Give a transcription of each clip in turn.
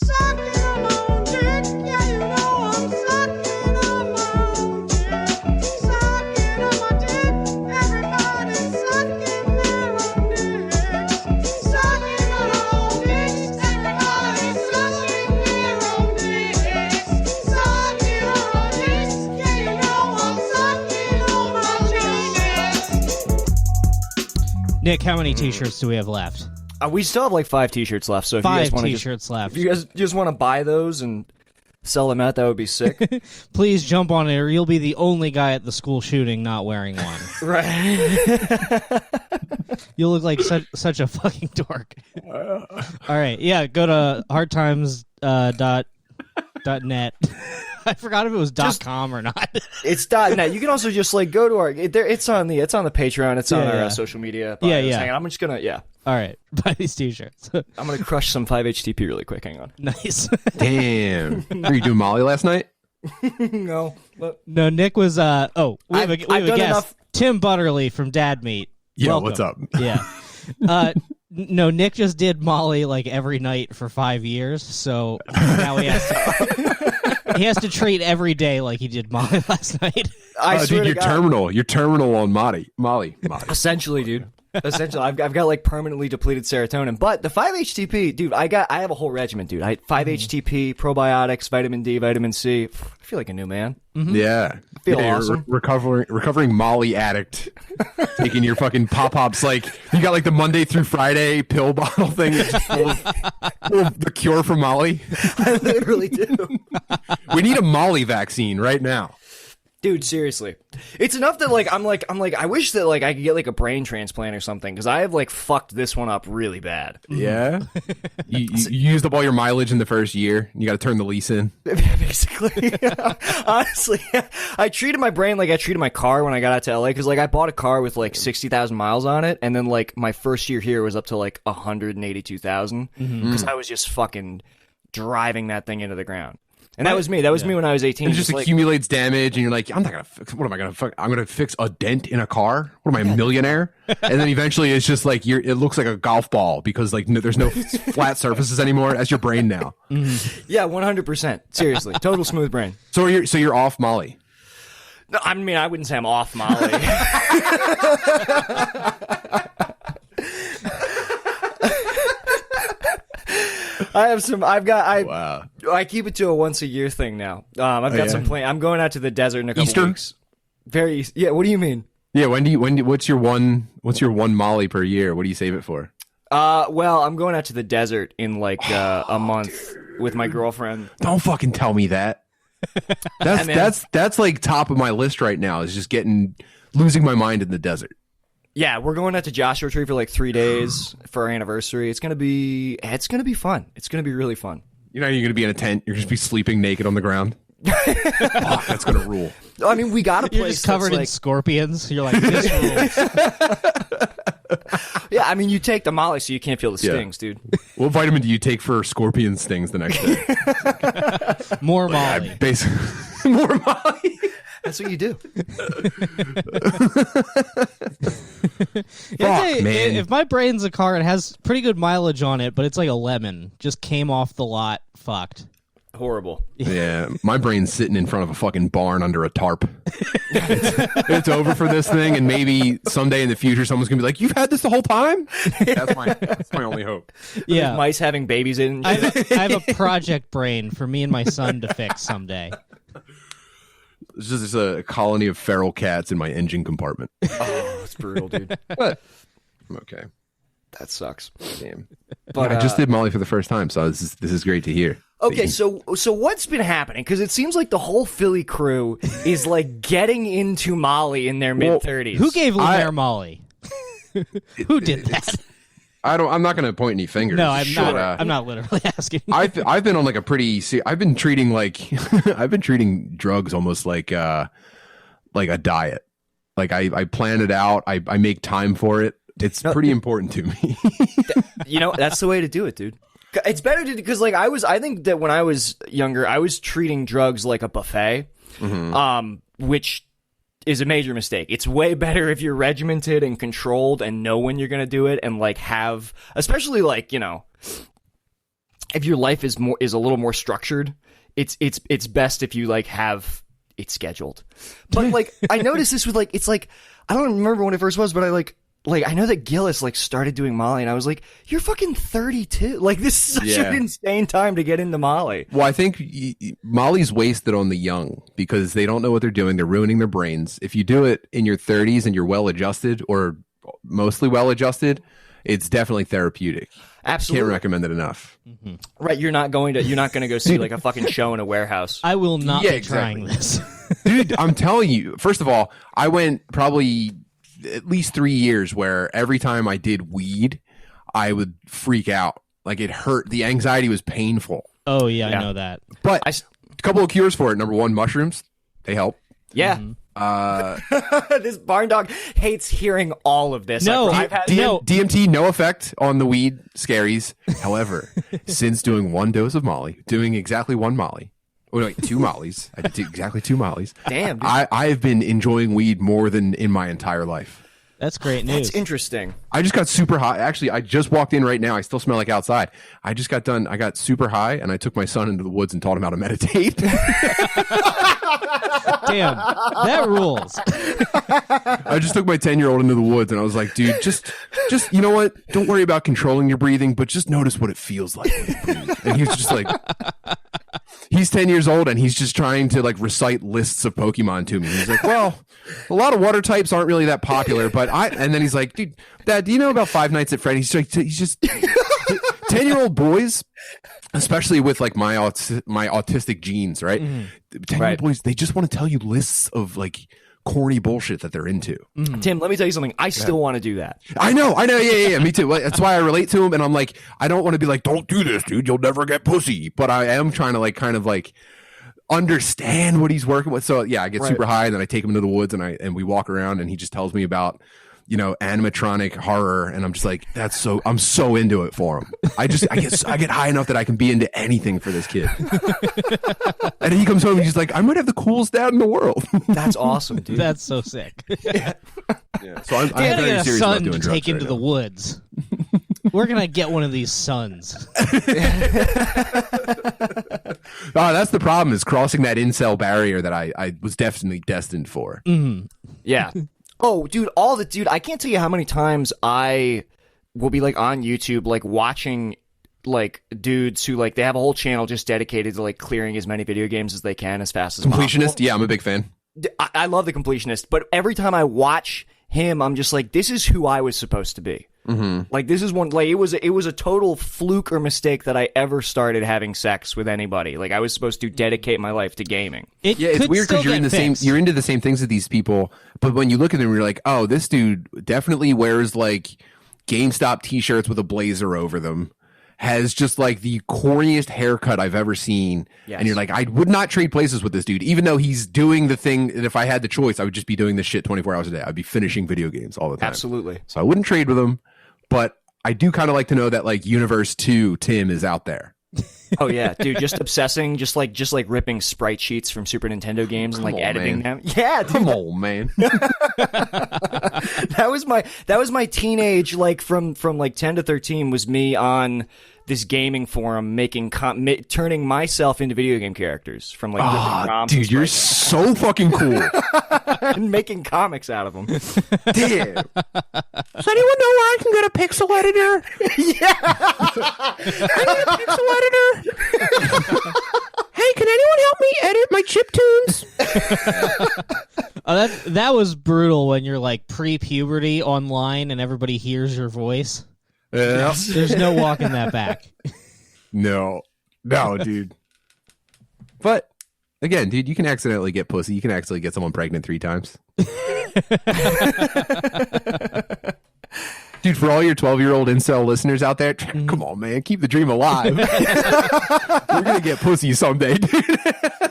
Sucking on my own dick. Yeah, you know I'm sucking on my own dick. Sucking on my dick. Everybody's sucking their own dicks. Sucking on our own dicks. Everybody's sucking their own dicks. Sucking on our dicks. Yeah, you know I'm sucking on my dicks. Nick, how many t-shirts do we have left? We still have like 5 t-shirts left, so if you guys Five want t-shirts left. if you guys just want to buy those and sell them out, that would be sick. Please jump on it, or you'll be the only guy at the school shooting not wearing one. Right. You'll look like such a fucking dork. All right, yeah, go to hardtimes.net. I forgot if it was .com or not. It's .net. You can also just like go to our. It's on the Patreon. It's on our social media. Yeah. Hang on, I'm just gonna All right, buy these t-shirts. I'm gonna crush some 5-HTP really quick. Hang on. Nice. Damn. Were you doing Molly last night? No. No, Nick was. We have a guest. enough. Tim Butterly from Dad Meat. Yo, Welcome. what's up? Yeah. No, Nick just did Molly like every night for 5 years, so now he has to treat every day like he did Molly last night. I swear dude, to God. you're terminal on Molly. Essentially, dude. Essentially, I've got like permanently depleted serotonin. But the 5-HTP, dude, I have a whole regimen, dude. 5-HTP, probiotics, vitamin D, vitamin C. I feel like a new man. Mm-hmm. Yeah. I feel you're awesome. recovering Molly addict. Taking your fucking pop-ups, like you got like the Monday through Friday pill bottle thing that's just full of the cure for Molly. I literally do. We need a Molly vaccine right now. Dude, seriously. It's enough that like I'm like I wish that like I could get like a brain transplant or something, because I have like fucked this one up really bad. Yeah. you used up all your mileage in the first year. You got to turn the lease in. Basically. Honestly, I treated my brain like I treated my car when I got out to LA, because like I bought a car with like 60,000 miles on it, and then like my first year here was up to like 182,000, because I was just fucking driving that thing into the ground. And that was me. That was me when I was 18. It just like, accumulates damage, and you're like, I'm not gonna fix. What am I gonna fuck? I'm gonna fix a dent in a car. What am I, a millionaire? And then eventually, it's just like it looks like a golf ball, because like there's no flat surfaces anymore. That's your brain now. Yeah, 100%. Seriously, total smooth brain. So you're off Molly. No, I mean, I wouldn't say I'm off Molly. Wow. I keep it to a once a year thing now. I've got some plan. I'm going out to the desert in a couple Easter? weeks. Yeah, what do you mean? Yeah. What's your one Molly per year? What do you save it for? Well, I'm going out to the desert in like a month with my girlfriend. Don't fucking tell me that. That's like top of my list right now, is just losing my mind in the desert. Yeah, we're going out to Joshua Tree for like 3 days for our anniversary. It's gonna be fun. It's gonna be really fun. You know, you're gonna be in a tent. You're just be sleeping naked on the ground. Oh, that's gonna rule. I mean, we got a place You're just covered in like, scorpions. You're like, this rules. yeah. I mean, you take the Molly so you can't feel the stings, dude. What vitamin do you take for scorpion stings the next day? More Molly. Basically, more Molly. That's what you do. Fuck, man. If my brain's a car, it has pretty good mileage on it, but it's like a lemon. Just came off the lot, fucked. Horrible. Yeah, my brain's sitting in front of a fucking barn under a tarp. It's over for this thing, and maybe someday in the future, someone's gonna be like, "You've had this the whole time." That's my only hope. Yeah, Mice having babies in. I have a project brain for me and my son to fix someday. It's just a colony of feral cats in my engine compartment. Oh, it's brutal, dude. But I'm okay. That sucks. Damn. But I just did Molly for the first time, so this is great to hear. Okay, so what's been happening? Because it seems like the whole Philly crew is like getting into Molly in their mid-30s. Who gave Lemaire Molly? Who did that? I'm not going to point any fingers. No, I'm not. I'm not literally asking. I've been on like a pretty. I've been treating drugs almost like a diet. Like I plan it out. I make time for it. It's pretty important to me. You know, that's the way to do it, dude. It's better to, because like I think that when I was younger, I was treating drugs like a buffet, which is a major mistake. It's way better if you're regimented and controlled and know when you're going to do it, and like have, especially like, you know, if your life is a little more structured, it's best if you like have it scheduled. But like I noticed this with like it's like I don't remember when it first was, but I know that Gillis like started doing Molly, and I was like, "You're fucking 32. Like this is such an insane time to get into Molly." Well, I think Molly's wasted on the young because they don't know what they're doing. They're ruining their brains. If you do it in your 30s and you're well adjusted or mostly well adjusted, it's definitely therapeutic. Absolutely, can't recommend it enough. Mm-hmm. Right, you're not going to go see like a fucking show in a warehouse. I will not be trying this, dude. I'm telling you. First of all, I went probably at least 3 years where every time I did weed, I would freak out. Like it hurt. The anxiety was painful. Oh yeah, I know that. But a couple of cures for it. Number one, mushrooms. They help. Yeah. This barn dog hates hearing all of this. No, I've had DMT, no effect on the weed scaries. However, since doing one dose of Molly, doing exactly one Molly, or like 2 Mollies, I did exactly 2 Mollies. Damn, dude. I have been enjoying weed more than in my entire life. That's great news. That's interesting. I just got super high. Actually, I just walked in right now. I still smell like outside. I just got done. I got super high, and I took my son into the woods and taught him how to meditate. Damn, that rules. I just took my 10-year-old into the woods, and I was like, dude, just you know what? Don't worry about controlling your breathing, but just notice what it feels like when you breathe. And he was just like, he's 10 years old, and he's just trying to like recite lists of Pokemon to me. He's like, well, a lot of water types aren't really that popular, but and then he's like, dude, Dad, do you know about Five Nights at Freddy's? He's just 10-year-old boys, especially with like my autistic genes, right? 10-year-old boys, they just want to tell you lists of like corny bullshit that they're into. Tim, let me tell you something. I still want to do that. I know. Yeah, me too. That's why I relate to him, and I'm like, I don't want to be like, don't do this, dude. You'll never get pussy. But I am trying to like, kind of like understand what he's working with. So yeah, I get super high, and then I take him into the woods, and we walk around, and he just tells me about, you know, animatronic horror, and I'm just like, I'm so into it for him. I get high enough that I can be into anything for this kid. And he comes home and he's like, I might have the coolest dad in the world. That's awesome, dude. That's so sick. Yeah. So I'm gotta very get a serious son about doing to drugs take into right the now. woods. We're gonna get one of these sons. That's the problem, is crossing that incel barrier that I was definitely destined for. Yeah. Oh, dude, I can't tell you how many times I will be like on YouTube, like watching like dudes who like they have a whole channel just dedicated to like clearing as many video games as they can as fast as Completionist? possible. Yeah, I'm a big fan. I love the completionist, but every time I watch him, I'm just like, this is who I was supposed to be. Like this is one, like it was a total fluke or mistake that I ever started having sex with anybody. Like I was supposed to dedicate my life to gaming. It's weird because you're into the same things as these people, but when you look at them, you're like, oh, this dude definitely wears like GameStop t-shirts with a blazer over them, has just like the corniest haircut I've ever seen. Yes. And you're like, I would not trade places with this dude, even though he's doing the thing that if I had the choice, I would just be doing this shit 24 hours a day. I'd be finishing video games all the time. Absolutely. So I wouldn't trade with him, but I do kind of like to know that like Universe 2 Tim is out there. Oh yeah, dude, just obsessing, just like ripping sprite sheets from Super Nintendo games and like editing them. Yeah, dude. Come on, man. That was my teenage, like from like 10 to 13 was me on this gaming forum making turning myself into video game characters from like ripping ROMs. Dude, you're so fucking cool. And making comics out of them. Damn. Does anyone know where I can get a pixel editor? Yeah. I need a pixel editor. Hey, can anyone help me edit my chiptunes? That was brutal when you're like pre-puberty online and everybody hears your voice. Yeah. There's no walking that back. No, dude. But again, dude, you can accidentally get pussy. You can accidentally get someone pregnant 3 times. Dude, for all your 12-year-old incel listeners out there, come on, man, keep the dream alive. You're gonna get pussy someday, dude.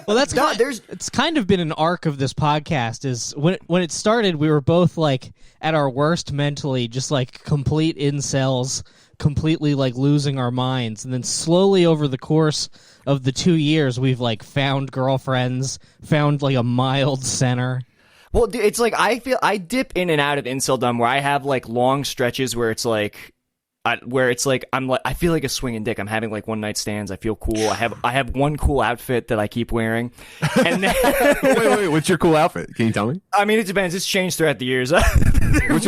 Well, it's kind of been an arc of this podcast. Is when it started, we were both like at our worst mentally, just like complete incels, completely like losing our minds, and then slowly over the course of the 2 years, we've like found girlfriends, found like a mild center. Well, it's like I feel I dip in and out of inceldom where I have like long stretches where it's like where it's like I feel like a swinging dick. I'm having like one night stands. I feel cool. I have one cool outfit that I keep wearing. And then, wait, what's your cool outfit? Can you tell me? I mean, it depends. It's changed throughout the years. What's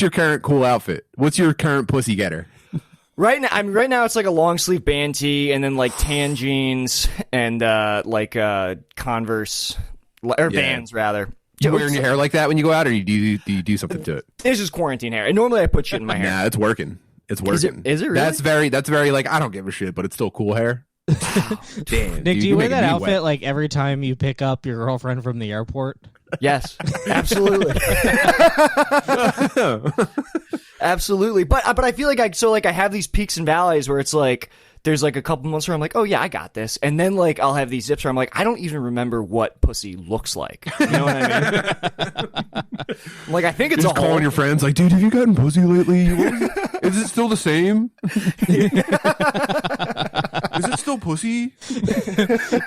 your current cool outfit? What's your current pussy getter? Right now it's like a long sleeve band tee and then like tan jeans and Converse or Vans rather. You wearing your hair like that when you go out, or do you do something to it? This is quarantine hair. And normally I put shit in my hair. Nah, it's working. It's working. Is it really? That's very like, I don't give a shit, but it's still cool hair. Damn, Nick, dude, do you wear making that me outfit wet. like every time you pick up your girlfriend from the airport? Yes, absolutely. Absolutely. But I feel like I have these peaks and valleys where it's like there's like a couple months where I'm like, oh yeah, I got this. And then like I'll have these zips where I'm like, I don't even remember what pussy looks like. You know what I mean? Like, I think it's just calling your friends like, dude, have you gotten pussy lately? Is it still the same? Is it still pussy?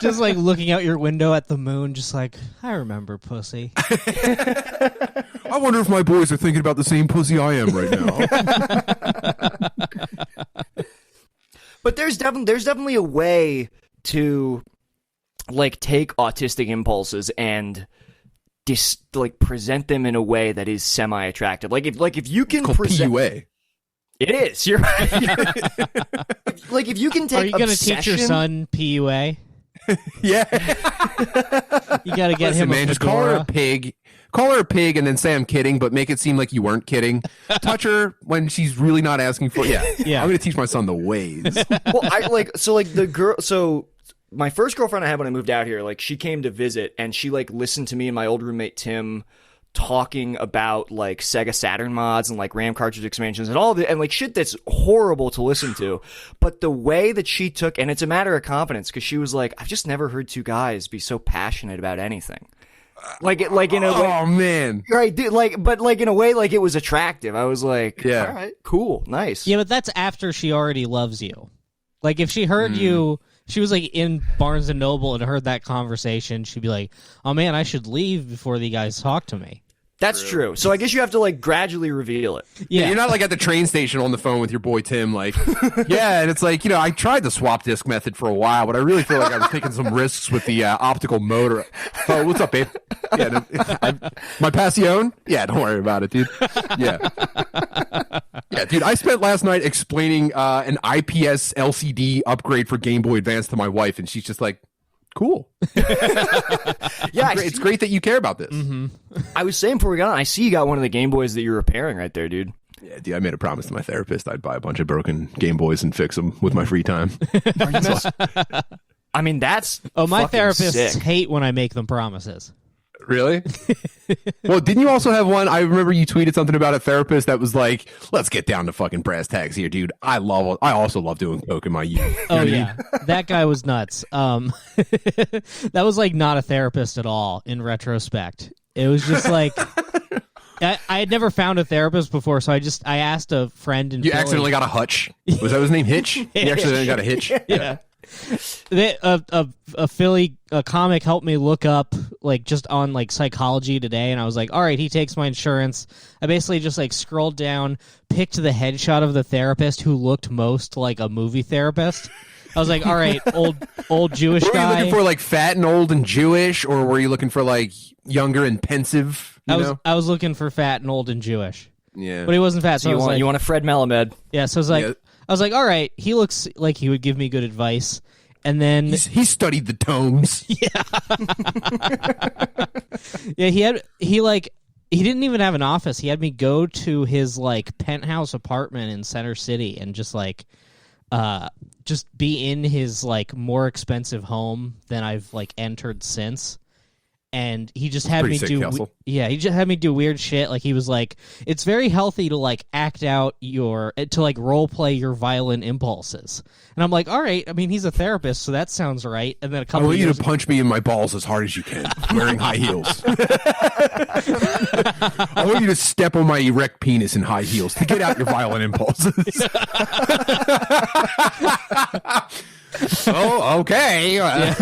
Just like looking out your window at the moon, just like, I remember pussy. I wonder if my boys are thinking about the same pussy I am right now. But there's definitely a way to like take autistic impulses and like present them in a way that is semi-attractive. Like if you can present PUA. It is. You're right. Like if you can take Are you going to teach your son PUA? Yeah. You got to get him man, a just call her fedora. a pig. Call her a pig and then say I'm kidding, but make it seem like you weren't kidding. Touch her when she's really not asking for it. Yeah. I'm going to teach my son the ways. Well, my first girlfriend I had when I moved out here, like she came to visit and she like listened to me and my old roommate Tim talking about like Sega Saturn mods and like RAM cartridge expansions and all of it, and like shit that's horrible to listen to. But the way that she took, and it's a matter of confidence, because she was like, I've just never heard two guys be so passionate about anything. Like in a way, Oh man. right? Dude, but in a way, like it was attractive. I was like, Yeah. all right, cool, nice. Yeah, but that's after she already loves you. Like if she heard you, she was like in Barnes and Noble and heard that conversation, she'd be like, oh man, I should leave before the guys talk to me. That's true. So I guess you have to like gradually reveal it. Yeah, you're not like at the train station on the phone with your boy Tim, like, yeah, and it's like, I tried the swap disc method for a while, but I really feel like I was taking some risks with the optical motor. Oh, what's up, babe? Yeah, my Passion? Yeah, don't worry about it, dude. Yeah. Yeah, dude, I spent last night explaining an IPS LCD upgrade for Game Boy Advance to my wife, and she's just like, cool. Yeah, It's great that you care about this. Mm-hmm. I was saying before we got on, I see you got one of the Game Boys that you're repairing right there, dude. Yeah, dude, I made a promise to my therapist I'd buy a bunch of broken Game Boys and fix them with my free time. I mean, that's My fucking therapists sick. hate when I make them promises. Really? Well, didn't you also have one? I remember you tweeted something about a therapist that was like, let's get down to fucking brass tacks here, dude. I also love doing coke in my youth. You know Oh what I mean? yeah, that guy was nuts. That was like not a therapist at all. In retrospect, it was just like I had never found a therapist before, so I asked a friend in You Philly. accidentally got a hutch. Was that his name? Hitch? He accidentally got a hitch? Yeah. A Philly comic helped me look up like just on like Psychology Today, and I was like, all right, he takes my insurance. I basically just like scrolled down, picked the headshot of the therapist who looked most like a movie therapist. I was like, all right, old Jewish Were you guy. looking for like fat and old and Jewish, or were you looking for like younger and pensive? I was looking for fat and old and Jewish, Yeah. but he wasn't fat. So I was like, you want a Fred Melamed? yeah. So I was like, Yeah. I was like, all right, he looks like he would give me good advice. And then He studied the tomes. yeah, he didn't even have an office. He had me go to his like penthouse apartment in Center City and just be in his like more expensive home than I've like entered since. And he just had me pretty sick, do Kelsel. he just had me do weird shit. Like he was like, it's very healthy to like act out to like role play your violent impulses. And I'm like, all right. I mean, he's a therapist, so that sounds right. And then a I couple want of you years to punch me in my balls as hard as you can, wearing high heels. I want you to step on my erect penis in high heels to get out your violent impulses. Oh, okay. I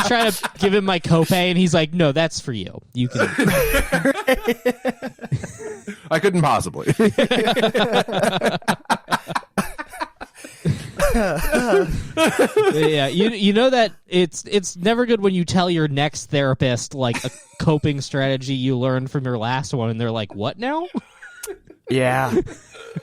try to give him my copay, and he's like, "No, that's for you. You can." I couldn't possibly. Yeah, you know that it's never good when you tell your next therapist like a coping strategy you learned from your last one, and they're like, "What now?" Yeah.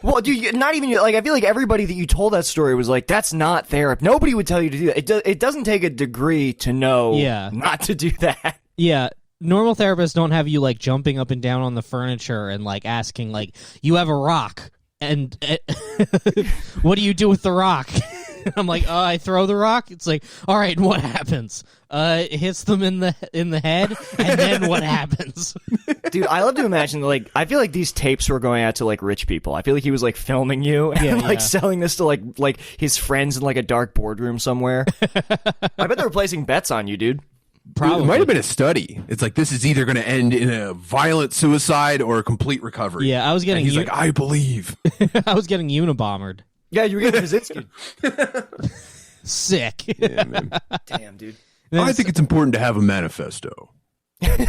Well, dude, not even like I feel like everybody that you told that story was like, "That's not therapy." Nobody would tell you to do that. It doesn't take a degree to know not to do that. Yeah. Normal therapists don't have you like jumping up and down on the furniture and like asking like, "You have a rock, and what do you do with the rock?" I'm like, I throw the rock. It's like, all right, what happens? It hits them in the head, and then what happens? Dude, I love to imagine, like, I feel like these tapes were going out to, like, rich people. I feel like he was, like, filming you and, like, selling this to, like his friends in, like, a dark boardroom somewhere. I bet they were placing bets on you, dude. Probably. It might have been a study. It's like, this is either going to end in a violent suicide or a complete recovery. Yeah, I was getting... And he's like, I believe. I was getting unibombered. Yeah, you were getting Kaczynski. Sick. Yeah, man. Damn, dude. I think it's important to have a manifesto. That's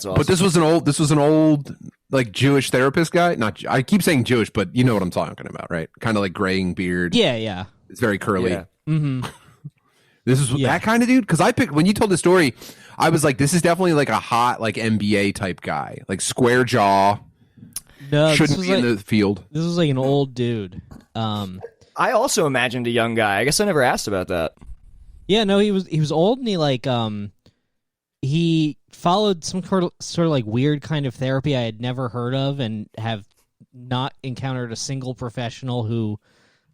awesome. But this was an old like Jewish therapist guy. I keep saying Jewish, but you know what I'm talking about, right? Kind of like graying beard. Yeah. It's very curly. Yeah. Mm-hmm. This is that kind of dude. Because I picked when you told the story, I was like, this is definitely like a hot like MBA type guy, like square jaw. No, shouldn't be in the field. This was like an old dude. I also imagined a young guy. I guess I never asked about that. Yeah, no, he was old, and he followed some sort of like weird kind of therapy I had never heard of, and have not encountered a single professional who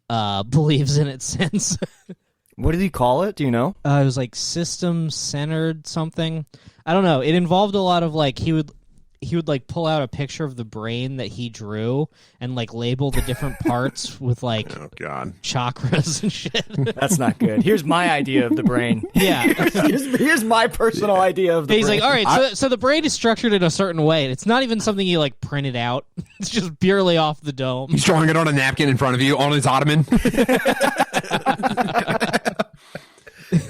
believes in it since. What did he call it? Do you know? It was like system-centered something. I don't know. It involved a lot of like he would like pull out a picture of the brain that he drew and like label the different parts with like chakras and shit. That's not good. Here's my idea of the brain. Yeah. here's my personal idea of the He's brain. like, all right, so the brain is structured in a certain way. It's not even something you like printed out. It's just purely off the dome. He's drawing it on a napkin in front of you on his ottoman.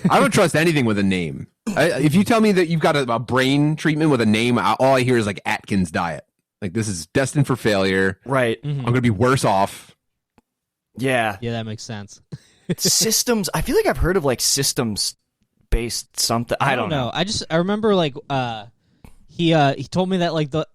I don't trust anything with a name. If you tell me that you've got a brain treatment with a name, all I hear is like Atkins diet. Like, this is destined for failure. Right. Mm-hmm. I'm going to be worse off. Yeah. Yeah, that makes sense. Systems. I feel like I've heard of like systems based something. I don't know. I remember like he told me that like the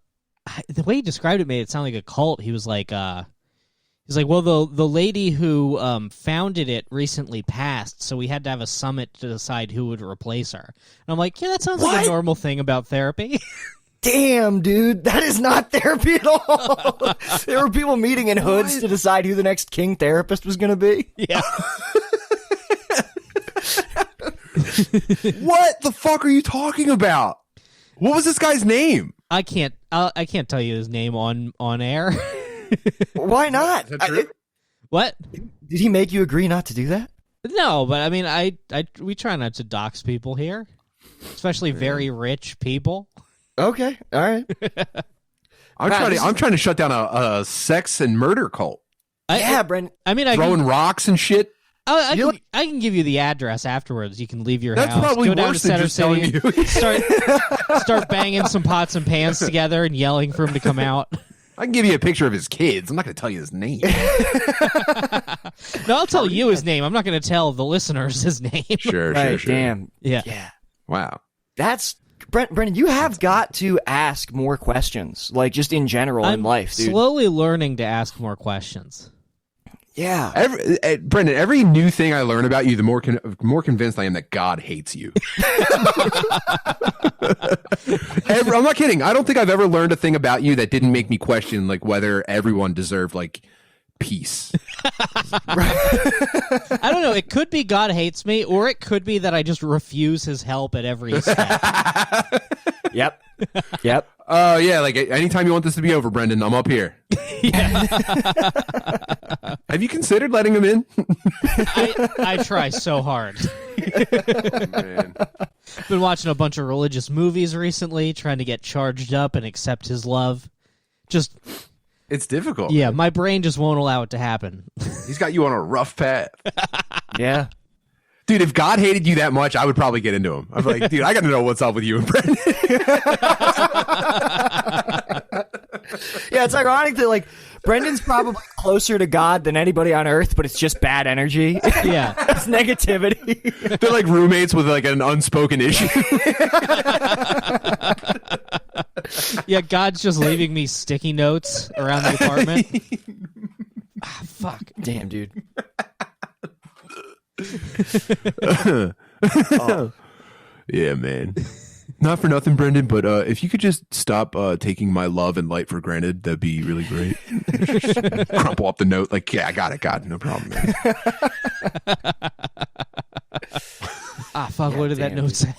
way he described it made it sound like a cult. He was like he's like, well, the lady who founded it recently passed, so we had to have a summit to decide who would replace her. And I'm like, yeah, that sounds like a normal thing about therapy. Damn, dude, that is not therapy at all. There were people meeting in hoods to decide who the next king therapist was going to be. Yeah. What the fuck are you talking about? What was this guy's name? I can't tell you his name on air. Why not? Is that true? What? Did he make you agree not to do that? No, but I mean, we try not to dox people here, especially very rich people. Okay, all right. I'm trying to shut down a sex and murder cult. Yeah, Brent. I mean, throwing rocks and shit. I can give you the address afterwards. You can leave your That's house. probably Go down worse to than Center just telling City, you. start banging some pots and pans together and yelling for him to come out. I can give you a picture of his kids. I'm not going to tell you his name. No, I'll tell you his name. I'm not going to tell the listeners his name. Sure. Damn. Yeah. Wow. That's Brendan. You have got to ask more questions, like just in general in life, dude. Slowly learning to ask more questions. Yeah. Brendan, every new thing I learn about you, the more convinced I am that God hates you. I'm not kidding. I don't think I've ever learned a thing about you that didn't make me question like whether everyone deserved like peace. I don't know. It could be God hates me, or it could be that I just refuse his help at every step. Yep. Oh yeah, like anytime you want this to be over, Brendan, I'm up here. Have you considered letting him in? I try so hard. Oh, man. Been watching a bunch of religious movies recently, trying to get charged up and accept his love. It's difficult. Yeah, my brain just won't allow it to happen. He's got you on a rough path. Yeah. Dude, if God hated you that much, I would probably get into him. I'd be like, dude, I got to know what's up with you and Brendan. Yeah, it's ironic that like Brendan's probably closer to God than anybody on earth, but it's just bad energy. Yeah. It's negativity. They're like roommates with like an unspoken issue. Yeah, God's just leaving me sticky notes around the apartment. Fuck. Damn, dude. Yeah, man. Not for nothing, Brendan, but if you could just stop taking my love and light for granted, that'd be really great. Crumple up the note, like, yeah, I got it, God, no problem, man. Fuck, what did that damn, note dude. say?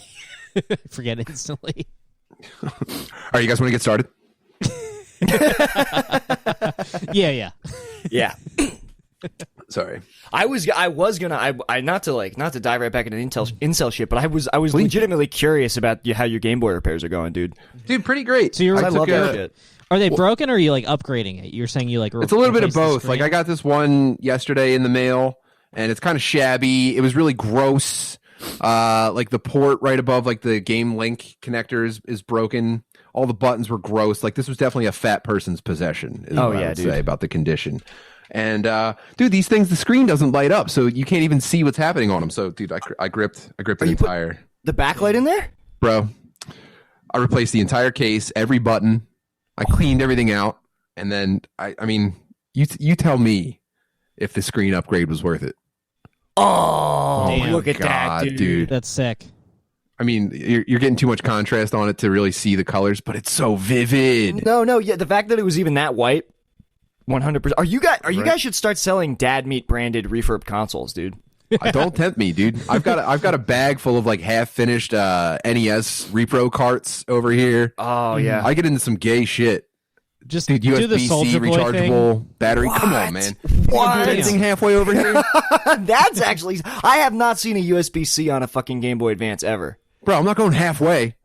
Forget it instantly. All right, you guys want to get started? Yeah. Yeah. Sorry. I was gonna not to dive right back into incel shit, but I was legitimately curious about how your Game Boy repairs are going, dude. Dude, pretty great. So you're I love that shit. Are they broken or are you like upgrading it? You're saying you like It's a little bit of replace the both. screen? Like, I got this one yesterday in the mail, and it's kind of shabby. It was really gross. Like the port right above like the game link connector is broken. All the buttons were gross. Like, this was definitely a fat person's possession. Is what I would say about the condition. And dude, these things, the screen doesn't light up, so you can't even see what's happening on them. So, dude, I gripped the entire The backlight in there? bro. I replaced the entire case, every button. I cleaned everything out, and then I mean, you tell me if the screen upgrade was worth it. Oh, Damn. look at God, that, dude. That's sick. I mean, you're getting too much contrast on it to really see the colors, but it's so vivid. No, yeah, the fact that it was even that white, 100%. Are you guys should start selling Dad Meat branded refurb consoles, dude. Don't tempt me, dude. I've got a bag full of like half finished NES repro carts over here. Oh yeah. I get into some gay shit. Just Dude, do the USB-C Soldier Boy thing. rechargeable battery. Come on, man. You What? do anything halfway over here? That's actually I have not seen a USB-C on a fucking Game Boy Advance ever. Bro, I'm not going halfway.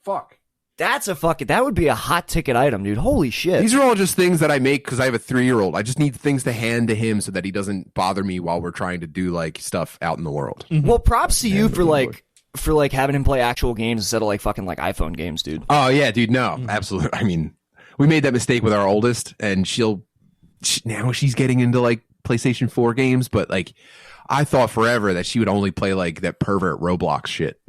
Fuck. That would be a hot ticket item, dude. Holy shit. These are all just things that I make because I have a 3-year-old. I just need things to hand to him so that he doesn't bother me while we're trying to do like stuff out in the world. Well, props to you for like having him play actual games instead of like fucking like iPhone games, dude. Oh yeah, dude. No, absolutely. I mean, we made that mistake with our oldest, and now she's getting into like PlayStation 4 games. But like, I thought forever that she would only play like that pervert Roblox shit.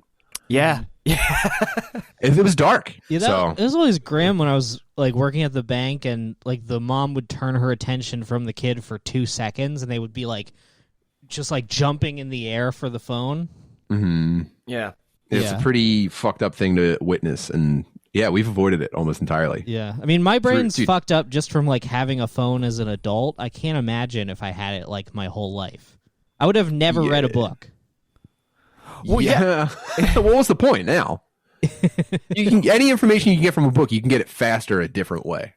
Yeah. It was dark. Yeah, so it was always grim when I was like working at the bank and like the mom would turn her attention from the kid for 2 seconds and they would be like just like jumping in the air for the phone. Yeah. it's Yeah. a pretty fucked up thing to witness, and yeah, we've avoided it almost entirely. Yeah. I mean, my brain's Dude. fucked up just from like having a phone as an adult. I can't imagine if I had it like my whole life. I would have never read a book. Well, yeah. Well, what's the point now? Any information you can get from a book, you can get it faster a different way.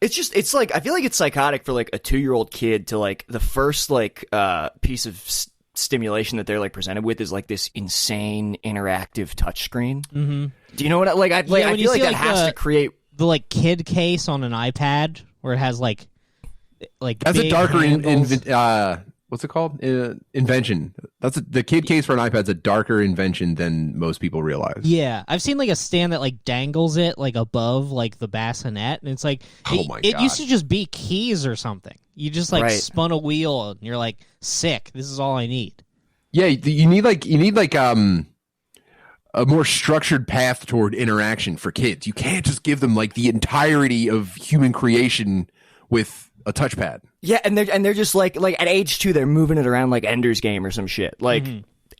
It's like I feel like it's psychotic for like a 2-year-old kid to like the first like piece of stimulation that they're like presented with is like this insane interactive touchscreen. Mm-hmm. Do you know what I feel like that has to create the like kid case on an iPad where it has like That's a big darker handles. what's it called? Invention. The kid case for an iPad's a darker invention than most people realize. Yeah, I've seen like a stand that like dangles it like above like the bassinet, and it's like it used to just be keys or something. You just like spun a wheel, and you're like, sick. This is all I need. Yeah, you need like a more structured path toward interaction for kids. You can't just give them like the entirety of human creation with a touchpad. Yeah, and they're just like at age 2 they're moving it around like Ender's Game or some shit. Like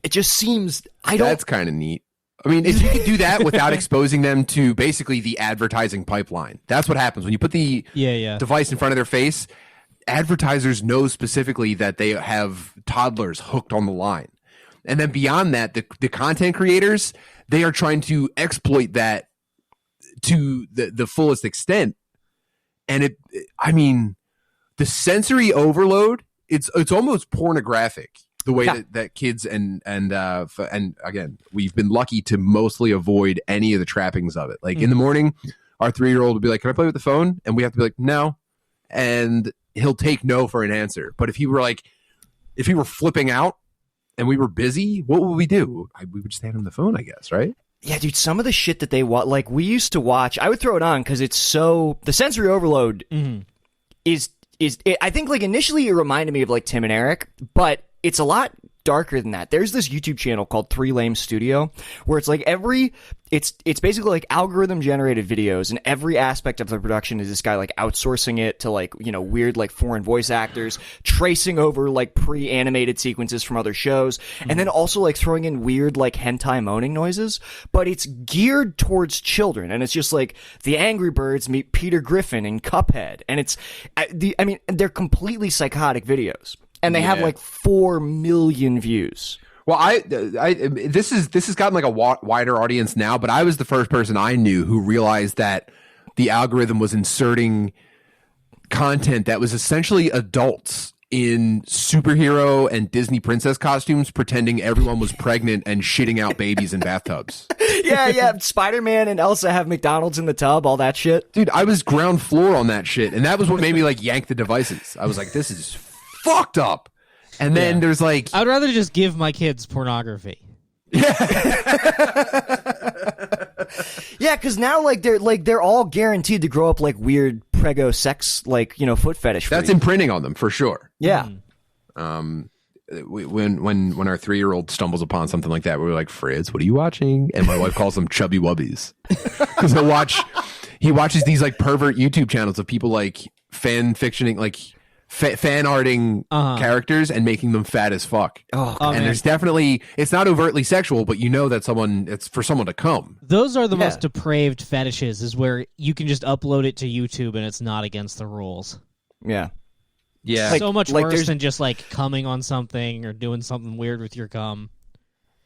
it just seems That's kind of neat. I mean, if you could do that without exposing them to basically the advertising pipeline. That's what happens when you put the device in front of their face. Advertisers know specifically that they have toddlers hooked on the line. And then beyond that, the content creators, they are trying to exploit that to the fullest extent. And the sensory overload, it's almost pornographic the way that kids and again, we've been lucky to mostly avoid any of the trappings of it. Like in the morning, our 3-year-old would be like, "Can I play with the phone?" And we have to be like, "No." And he'll take no for an answer. But if he were flipping out and we were busy, what would we do? We would just hand them the phone, I guess, right? Yeah, dude, some of the shit that they watch, like we used to watch, I would throw it on because it's so, the sensory overload is I think like initially it reminded me of like Tim and Eric, but it's a lot darker than that. There's this YouTube channel called 3 Lame Studio where it's like it's basically like algorithm generated videos, and every aspect of the production is this guy like outsourcing it to like, you know, weird like foreign voice actors, tracing over like pre-animated sequences from other shows, and then also like throwing in weird like hentai moaning noises, but it's geared towards children, and it's just like the Angry Birds meet Peter Griffin in Cuphead, and it's I mean they're completely psychotic videos. And they have like 4 million views. Well, this has gotten like a wider audience now, but I was the first person I knew who realized that the algorithm was inserting content that was essentially adults in superhero and Disney princess costumes pretending everyone was pregnant and shitting out babies in bathtubs. Yeah. Spider-Man and Elsa have McDonald's in the tub, all that shit. Dude, I was ground floor on that shit, and that was what made me like yank the devices. I was like, this is fucked up. And then there's like, I'd rather just give my kids pornography. Yeah, because now like they're all guaranteed to grow up like weird prego sex, like, you know, foot fetish freaks. That's imprinting on them for sure. Yeah. When our 3-year-old stumbles upon something like that, we're like, Fritz, what are you watching? And my wife calls them chubby wubbies because he watches these like pervert YouTube channels of people like fan fictioning, like fan arting characters and making them fat as fuck. And there's definitely, it's not overtly sexual, but you know that it's for someone to come. Those are the most depraved fetishes, is where you can just upload it to YouTube and it's not against the rules. Yeah. Yeah. So much worse than just like coming on something or doing something weird with your cum.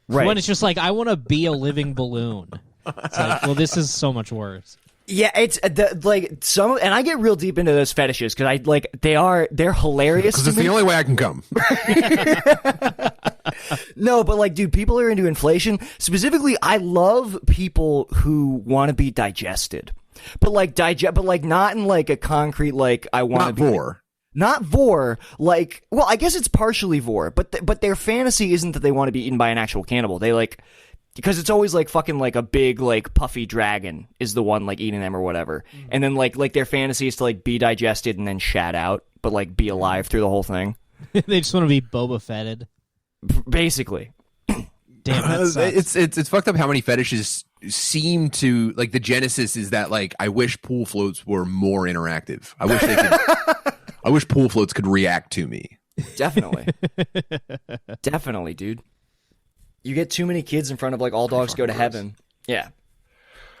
Right. When it's just like, I want to be a living balloon. It's like, well, this is so much worse. Yeah, it's like some, and I get real deep into those fetishes because I like they're hilarious. Because it's the only way I can come. No, but like, dude, people are into inflation. Specifically, I love people who want to be digested, but like not in like a concrete like I want to be vor. Not vor, like, well, I guess it's partially vor, but their fantasy isn't that they want to be eaten by an actual cannibal. They like. Because it's always like fucking like a big like puffy dragon is the one like eating them or whatever, and then like their fantasy is to like be digested and then shat out, but like be alive through the whole thing. They just want to be Boba Fetted, basically. Damn, that sucks. It's fucked up how many fetishes seem to like the genesis is that like I wish pool floats were more interactive. I wish they could. I wish pool floats could react to me. Definitely, definitely, dude. You get too many kids in front of like all dogs go to heaven. Yeah.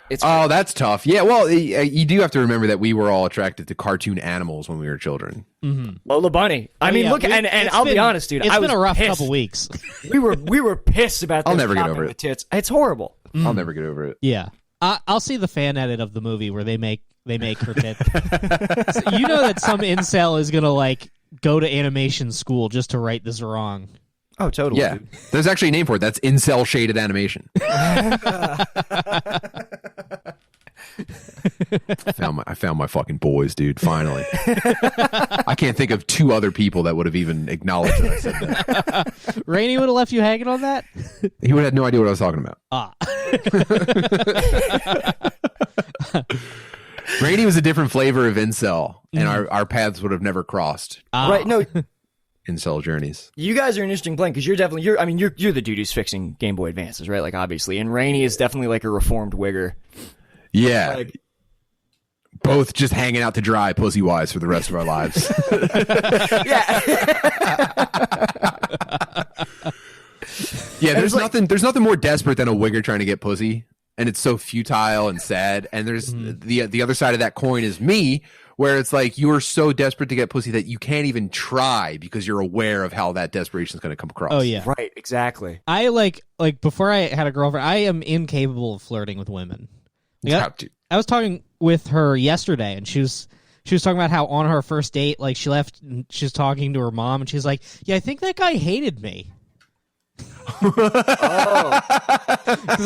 That's tough. Yeah, well, you do have to remember that we were all attracted to cartoon animals when we were children. Mm-hmm. Lola Bunny. I mean, look, and I'll be honest, dude. It's been a rough pissed. couple weeks. we were pissed about. I'll never get over it. Tits. It's horrible. I'll never get over it. Yeah, I'll see the fan edit of the movie where they make her tits. So you know that some incel is gonna like go to animation school just to right this wrong. Oh, totally. Yeah, dude. There's actually a name for it. That's incel shaded animation. I found my fucking boys, dude. Finally, I can't think of 2 other people that would have even acknowledged that I said that. Rainey would have left you hanging on that. He would have had no idea what I was talking about. Rainey was a different flavor of incel, and our paths would have never crossed. Right? No. Incel journeys. You guys are an interesting blend because you're the dude who's fixing Game Boy Advances, right? Like, obviously, and Rainey is definitely like a reformed wigger. Yeah, like, both just hanging out to dry, pussy wise, for the rest of our lives. Yeah, there's nothing more desperate than a wigger trying to get pussy, and it's so futile and sad. And there's the other side of that coin is me, where it's like you are so desperate to get pussy that you can't even try because you're aware of how that desperation is going to come across. Oh yeah, right, exactly. I like before I had a girlfriend, I am incapable of flirting with women. I was talking with her yesterday, and she was talking about how on her first date, like she left, and she was talking to her mom, and she's like, "Yeah, I think that guy hated me." Because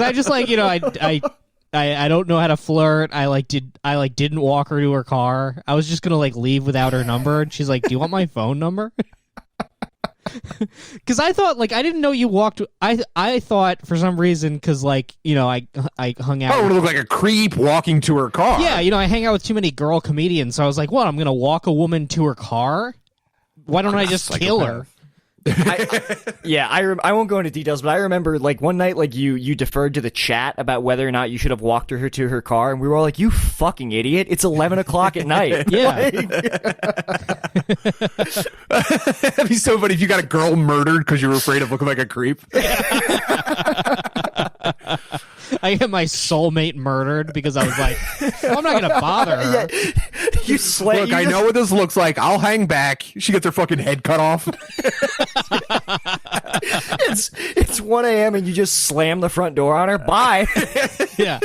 I just like, you know, I don't know how to flirt. I didn't walk her to her car. I was just gonna like leave without her number, and she's like, "Do you want my phone number?" Because I thought, like, I didn't know you walked. I thought for some reason, because, like, you know, I hung out. Oh, it would look like a creep walking to her car. Yeah, you know, I hang out with too many girl comedians, so I was like, what? I'm gonna walk a woman to her car? Why don't I just kill her? I won't go into details, but I remember like one night, like you deferred to the chat about whether or not you should have walked her to her car, and we were all like, "You fucking idiot! It's 11 o'clock at night." Yeah. That'd be so funny if you got a girl murdered because you were afraid of looking like a creep. I get my soulmate murdered because I was like, I'm not gonna bother her. Yeah. You slay. Look, I know what this looks like. I'll hang back. She gets her fucking head cut off. It's 1 a.m. and you just slam the front door on her. Bye. Yeah.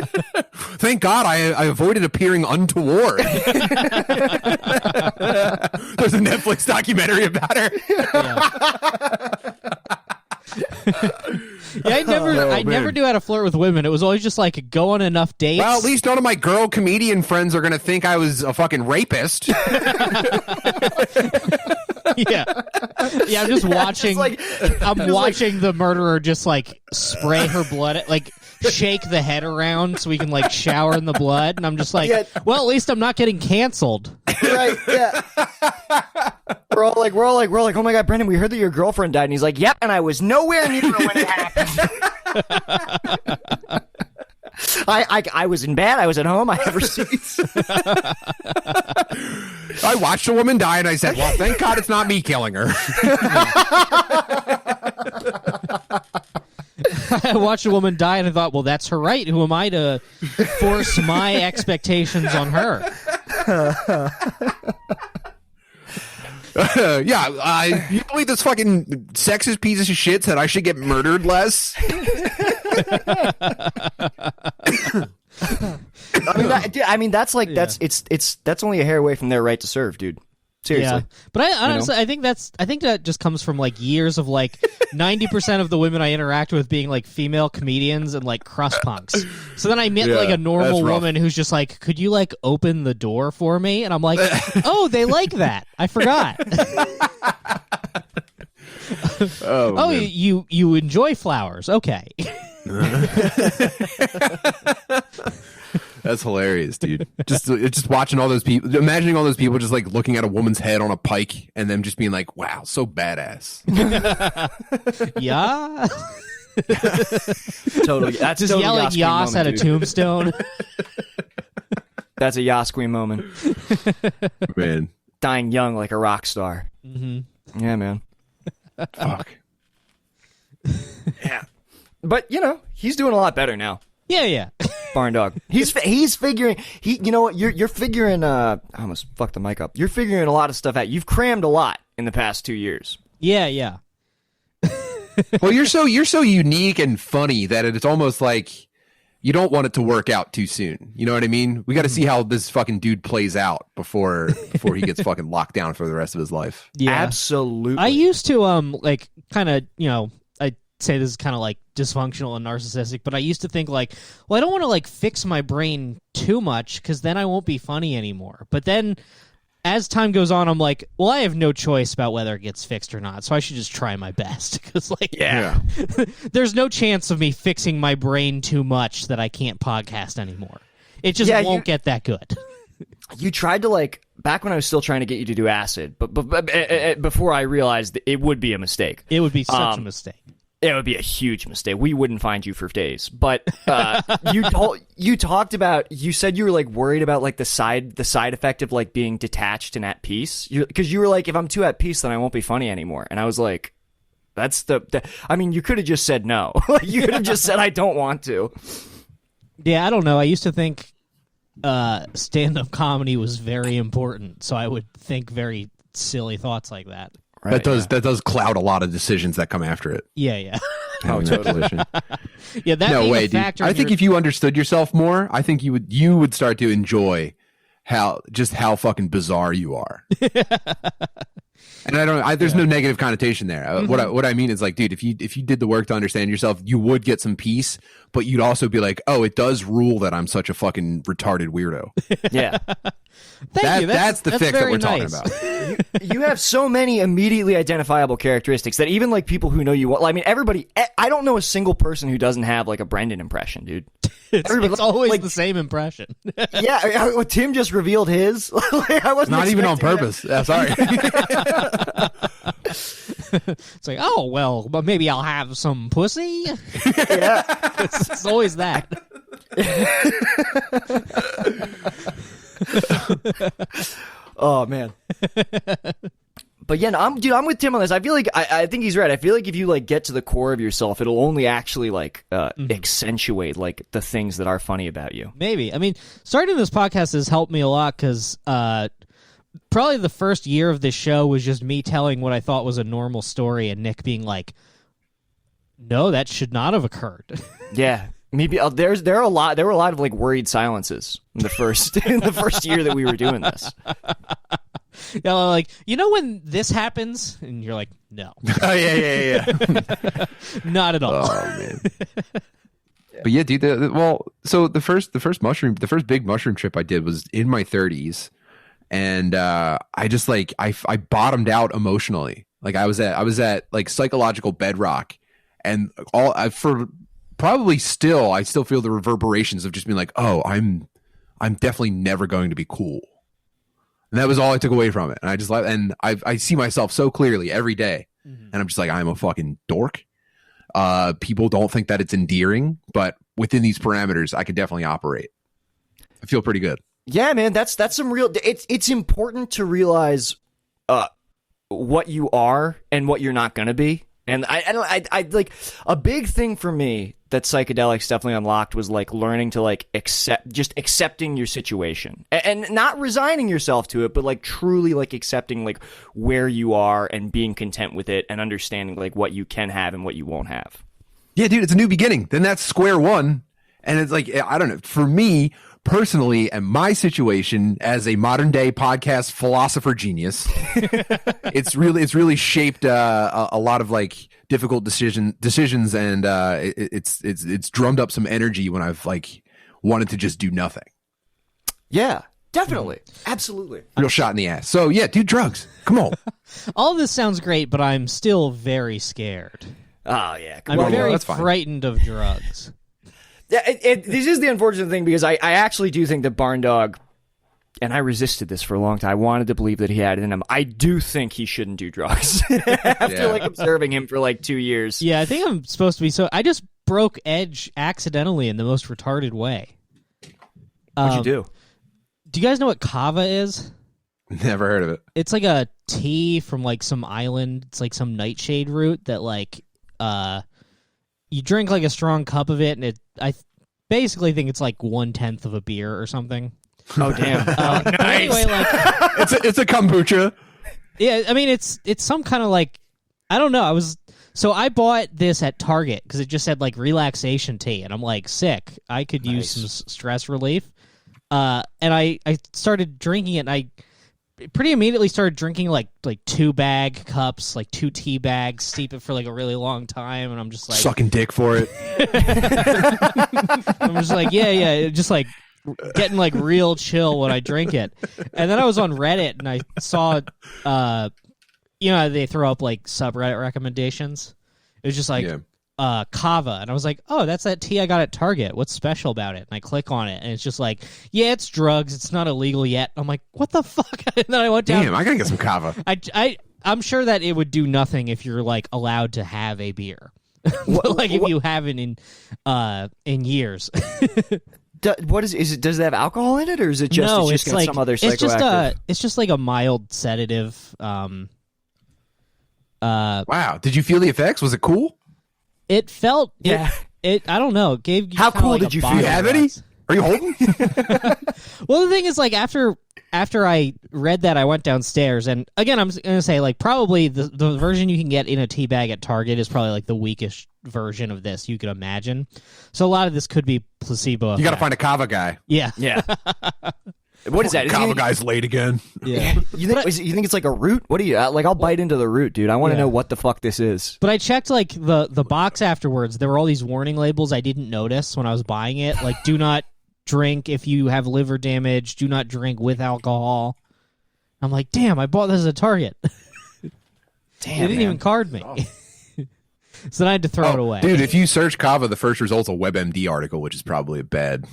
Thank God I avoided appearing untoward. There's a Netflix documentary about her. Yeah, I never knew how to flirt with women. It was always just like go on enough dates. Well, at least none of my girl comedian friends are gonna think I was a fucking rapist. Yeah, I'm just watching. I'm watching the murderer just like spray her blood, like shake the head around so we can like shower in the blood, and I'm just like, well, at least I'm not getting canceled. Right? Yeah. We're all like, oh my God, Brendan, we heard that your girlfriend died, and he's like, yep, and I was nowhere near her when it happened. I was in bed. I was at home. I have receipts. I watched a woman die, and I said, well, thank God it's not me killing her. I watched a woman die, and I thought, well, that's her right. Who am I to force my expectations on her? You believe this fucking sexist piece of shit said I should get murdered less? That's only a hair away from their right to serve, dude. Seriously. Yeah. But I honestly, I think that just comes from like years of like 90% of the women I interact with being like female comedians and like crust punks. So then I met like a normal woman who's just like, could you like open the door for me? And I'm like, oh, they like that. I forgot. Oh, you enjoy flowers. Okay. That's hilarious, dude. Just watching all those people, imagining all those people just like looking at a woman's head on a pike and them just being like, wow, so badass. Yeah. Totally. That's just totally yelling Yas at a tombstone. That's a Yas Queen moment. Man. Dying young like a rock star. Mm-hmm. Yeah, man. Fuck. Yeah. But, you know, he's doing a lot better now. Yeah. Barn dog. He's figuring. You know what? You're figuring. I almost fucked the mic up. You're figuring a lot of stuff out. You've crammed a lot in the past 2 years. Yeah. Well, you're so unique and funny that it's almost like you don't want it to work out too soon. You know what I mean? We got to see how this fucking dude plays out before he gets fucking locked down for the rest of his life. Yeah, absolutely. I used to like kind of, you know, I say this is kind of like dysfunctional and narcissistic, but I used to think like, well, I don't want to like fix my brain too much because then I won't be funny anymore. But then as time goes on, I'm like, well, I have no choice about whether it gets fixed or not, so I should just try my best. Because, like, there's no chance of me fixing my brain too much that I can't podcast anymore. It just won't get that good. You tried to, like, back when I was still trying to get you to do acid, but before I realized that it would be a mistake. It would be such a mistake. It would be a huge mistake. We wouldn't find you for days. But you talked about, you said you were like worried about like the side effect of like being detached and at peace. Because you were like, if I'm too at peace, then I won't be funny anymore. And I was like, that's I mean, you could have just said no. You could have just said I don't want to. Yeah, I don't know. I used to think stand-up comedy was very important, so I would think very silly thoughts like that. Right, that does cloud a lot of decisions that come after it. Yeah. Oh, totally. Yeah, that no way, dude. I think if you understood yourself more, I think you would start to enjoy how fucking bizarre you are. And there's no negative connotation there. Mm-hmm. What I mean is like, dude, if you did the work to understand yourself, you would get some peace, but you'd also be like, oh, it does rule that I'm such a fucking retarded weirdo. Yeah. Thank you. That's the fix that very we're talking nice. about. You have so many immediately identifiable characteristics that even like people who know you well, I mean, everybody, I don't know a single person who doesn't have like a Brendan impression, dude. It's always like- the same impression. Yeah, Tim just revealed his. Like, I wasn't Not even on expecting that. purpose. Sorry. It's like, oh, well, but maybe I'll have some pussy. Yeah. It's always that. Oh man. But yeah, no, I'm with Tim on this. I feel like I think he's right. I feel like if you like get to the core of yourself, it'll only actually like accentuate like the things that are funny about you. Maybe. I mean, starting this podcast has helped me a lot because probably the first year of this show was just me telling what I thought was a normal story and Nick being like, no, that should not have occurred. Yeah. Maybe there were a lot of like worried silences in the first year that we were doing this. Yeah, like, you know when this happens? And you're like, no. Oh yeah. Not at all. Oh man. But yeah, dude. So the first big mushroom trip I did was in my 30s, and I just like I bottomed out emotionally. Like I was at like psychological bedrock, and I still feel the reverberations of just being like, oh, I'm definitely never going to be cool. And that was all I took away from it. And I just and I see myself so clearly every day. And I'm just like, I'm a fucking dork. People don't think that it's endearing, but within these parameters, I can definitely operate. I feel pretty good. Yeah, man, that's some real. It's important to realize what you are and what you're not gonna be. And I like a big thing for me that psychedelics definitely unlocked was like learning to like accepting your situation and not resigning yourself to it, but like truly like accepting like where you are and being content with it and understanding like what you can have and what you won't have. Yeah, dude, it's a new beginning. Then that's square one. And it's like, I don't know, for me personally and my situation as a modern day podcast philosopher genius, it's really shaped a lot of like difficult decisions, and it's drummed up some energy when I've like wanted to just do nothing. Yeah, definitely. Absolutely. Real shot in the ass. So yeah, do drugs. Come on. All this sounds great, but I'm still very scared. Oh yeah. I'm very that's fine. frightened of drugs. Yeah, this is the unfortunate thing because I actually do think that Barn Dog, and I resisted this for a long time. I wanted to believe that he had it in him. I do think he shouldn't do drugs after like observing him for like 2 years. Yeah, I think I'm supposed to be. So I just broke Edge accidentally in the most retarded way. What'd you do? Do you guys know what kava is? Never heard of it. It's like a tea from like some island. It's like some nightshade root that like you drink like a strong cup of it, and I basically think it's like 1/10 of a beer or something. Oh damn! Nice. Anyway, like it's a kombucha. yeah, I mean it's some kind of like I don't know. I bought this at Target because it just said like relaxation tea, and I'm like sick. I could use some stress relief. And I started drinking it, and I pretty immediately started drinking like 2 bag cups, like 2 tea bags, steep it for like a really long time, and I'm just like Sucking dick for it. I'm just like yeah, just like getting like real chill when I drink it. And then I was on Reddit and I saw they throw up like subreddit recommendations. It was just like kava, and I was like, oh, that's that tea I got at Target. What's special about it? And I click on it, and it's just like, yeah, it's drugs. It's not illegal yet. I'm like, what the fuck? And then I went down. Damn, I gotta get some kava. I'm sure that it would do nothing if you're like allowed to have a beer, like if you haven't in years. What is it? Does it have alcohol in it, or is it just no? It's just got like some other psychoactive? It's just like a mild sedative. Wow, did you feel the effects? Was it cool? It felt Yeah. It I don't know. It gave you How kinda cool like did a you feel? body Do you have any? relax. Are you holding? Well, the thing is, like after I read that, I went downstairs, and again, I'm gonna say like probably the version you can get in a tea bag at Target is probably like the weakest version of this you could imagine. So a lot of this could be placebo. You got to effect. find a kava guy. Yeah. Yeah. What is that? Is Kava it- guy's late again. Yeah. You think it's like a root? What do you like? I'll bite into the root, dude. I want to know what the fuck this is. But I checked like the box afterwards. There were all these warning labels I didn't notice when I was buying it. Like, do not drink if you have liver damage. Do not drink with alcohol. I'm like, damn, I bought this at Target. Damn, They didn't even card me. So then I had to throw it away. Dude, if you search Kava, the first result's a WebMD article, which is probably a bad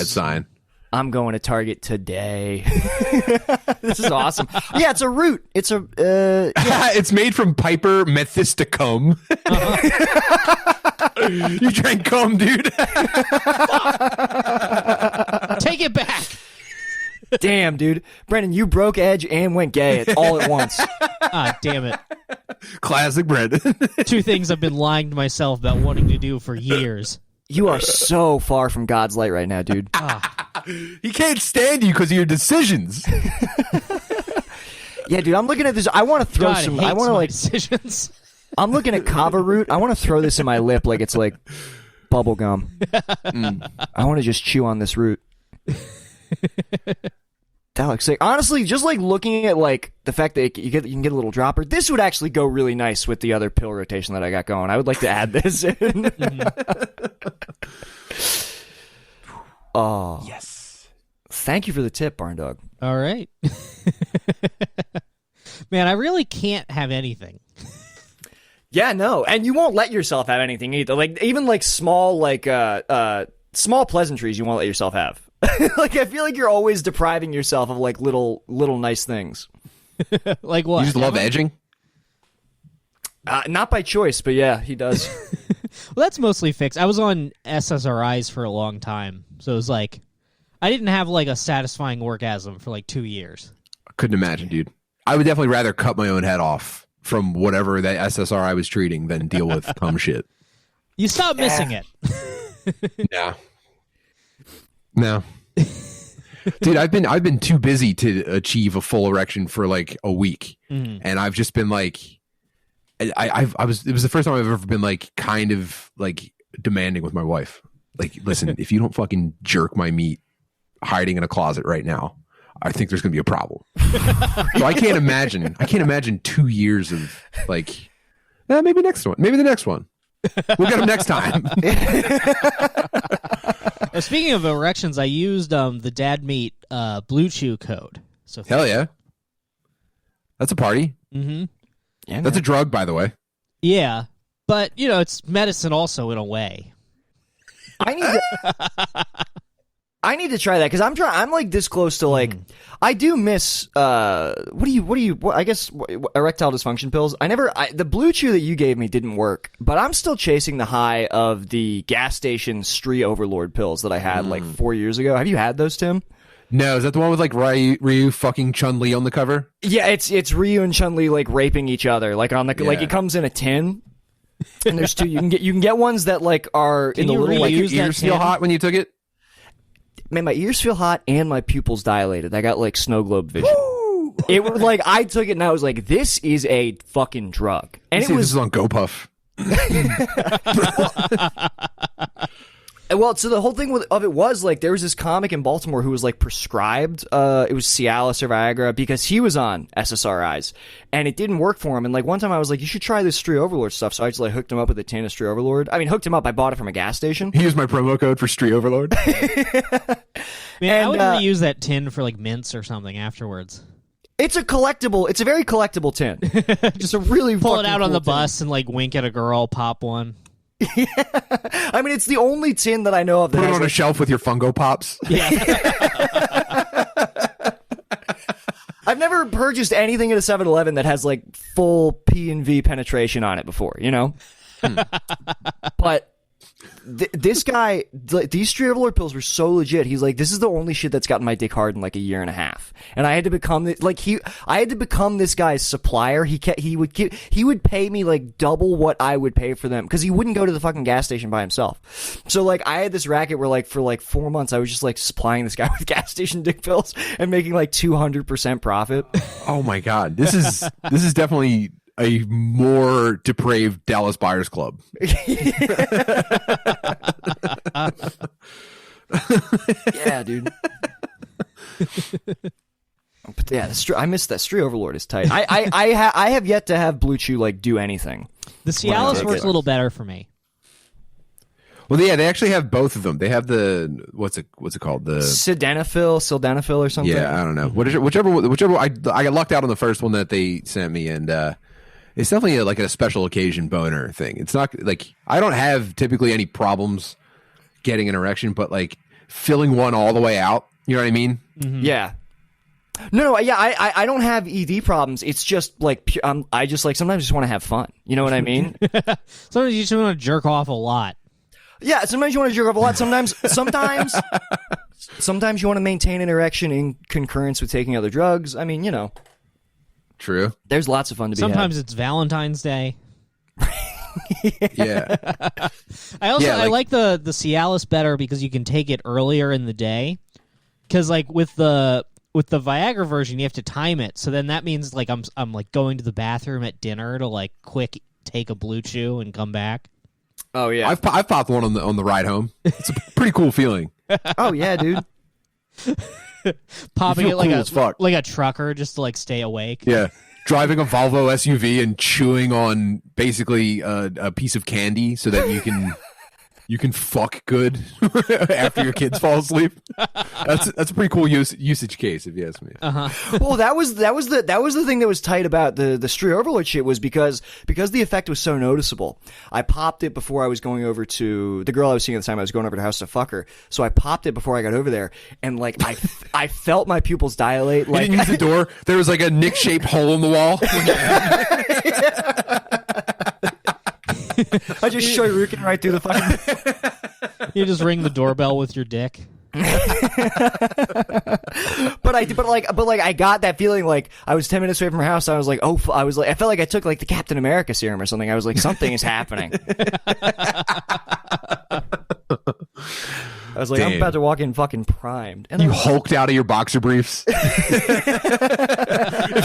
sign. I'm going to Target today. This is awesome. Yeah, it's a root. It's a It's made from Piper methysticum. You drank cum, dude. Take it back. damn, dude. Brendan, you broke edge and went gay all at once. Ah, damn it. Classic Brendan. Two things I've been lying to myself about wanting to do for years. You are so far from God's light right now, dude. He can't stand you because of your decisions. Yeah, dude. I'm looking at this. I want to throw God some. hates I want to my like. decisions. I'm looking at kava root. I want to throw this in my lip like it's like bubble gum. I want to just chew on this root. That looks sick. Honestly, just like looking at like the fact that you can get a little dropper. This would actually go really nice with the other pill rotation that I got going. I would like to add this in. Oh yes! Thank you for the tip, Barn Dog. All right. Man, I really can't have anything. Yeah, no, and you won't let yourself have anything either. Like even like small small pleasantries, you won't let yourself have. Like I feel like you're always depriving yourself of like little nice things. Like what? You just love edging? Not by choice, but yeah, he does. Well, that's mostly fixed. I was on SSRIs for a long time, so it was like I didn't have like a satisfying orgasm for like 2 years. I couldn't imagine, dude. I would definitely rather cut my own head off from whatever that SSRI I was treating than deal with cum shit. You stop missing it. No. No. Dude, I've been too busy to achieve a full erection for like a week. And I've just been like it was the first time I've ever been like kind of like demanding with my wife. Like, listen, if you don't fucking jerk my meat hiding in a closet right now, I think there's gonna be a problem. So I can't imagine 2 years of like maybe the next one. We'll get them next time. Speaking of erections, I used the Dad Meat Blue Chew code. So Hell yeah. That's a party. Mm-hmm. Yeah, That's a drug, by the way. Yeah, but you know it's medicine also in a way. I need to try that because I'm like this close to like I do miss I guess erectile dysfunction pills. The Blue Chew that you gave me didn't work, but I'm still chasing the high of the gas station Stree Overlord pills that I had like 4 years ago. Have you had those, Tim? No, is that the one with like Ryu fucking Chun-Li on the cover? Yeah, it's Ryu and Chun-Li like raping each other like on the like it comes in a tin. And there's two. You can get ones that like are in the you little like reuse Your ears feel tin? hot when you took it? man, my ears feel hot and my pupils dilated. I got like snow globe vision. It was like I took it and I was like, this is a fucking drug. And This is on GoPuff. Well, so the whole thing of it was like there was this comic in Baltimore who was like prescribed it was Cialis or Viagra because he was on SSRIs and it didn't work for him. And like one time I was like, you should try this Stree Overlord stuff. So I just like hooked him up with a tin of Stree Overlord. I mean, hooked him up. I bought it from a gas station. He used my promo code for Stree Overlord. Man, I would And, reuse that tin for like mints or something afterwards. It's a collectible. It's a very collectible tin. Just a really Pull it fucking out on cool the tin. bus and like wink at a girl, pop one. I mean, it's the only tin that I know of that Put it has on a like, shelf with your Fungo Pops. Yeah. I've never purchased anything at a 7-Eleven that has like full P&V penetration on it before, you know? But this guy, these Stree Overlord pills were so legit. He's like, this is the only shit that's gotten my dick hard in like a year and a half. And I had to become I had to become this guy's supplier. He would pay me like double what I would pay for them because he wouldn't go to the fucking gas station by himself. So like I had this racket where like for like 4 months I was just like supplying this guy with gas station dick pills and making like 200% profit. Oh my god. This is definitely a more depraved Dallas Buyers Club. Yeah, dude. But yeah, I miss that. Street Overlord is tight. I have yet to have Blue Chew like do anything. The Cialis works a little better for me. Well, yeah, they actually have both of them. They have the what's it called? The Sildenafil or something. Yeah, I don't know. Whichever. I got lucked out on the first one that they sent me, and it's definitely like a special occasion boner thing. It's not like I don't have typically any problems getting an erection, but like filling one all the way out. You know what I mean? Mm-hmm. Yeah. No, yeah, I don't have ED problems. It's just like I just like sometimes just want to have fun. You know what I mean? Sometimes you just want to jerk off a lot. Yeah, sometimes you want to jerk off a lot. Sometimes you want to maintain an erection in concurrence with taking other drugs. I mean, you know. True. There's lots of fun to be Sometimes had. it's Valentine's Day. Yeah. I like the Cialis better because you can take it earlier in the day. Because like with the Viagra version, you have to time it. So then that means like I'm like going to the bathroom at dinner to like quick take a Blue Chew and come back. Oh yeah, I've popped one on the ride home. It's a pretty cool feeling. Oh yeah, dude. Popping it like cool as fuck. like a trucker just to like stay awake. Yeah. Driving a Volvo SUV and chewing on basically a piece of candy so that you can fuck good after your kids fall asleep. That's a pretty cool usage case, if you ask me. Well, that was the thing that was tight about the Street Overlord shit was because the effect was so noticeable. I popped it before I was going over to the girl I was seeing at the time. I was going over to her house to fuck her, so I popped it before I got over there, and like I felt my pupils dilate. Like, you didn't use the door. There was like a Nick-shaped hole in the wall. I just shoryuken right through the fucking. You just ring the doorbell with your dick. But I got that feeling like I was 10 minutes away from her house. I was like, I felt like I took like the Captain America serum or something. I was like, something is happening. I was like, Damn. I'm about to walk in fucking primed. And You hulked out of your boxer briefs. If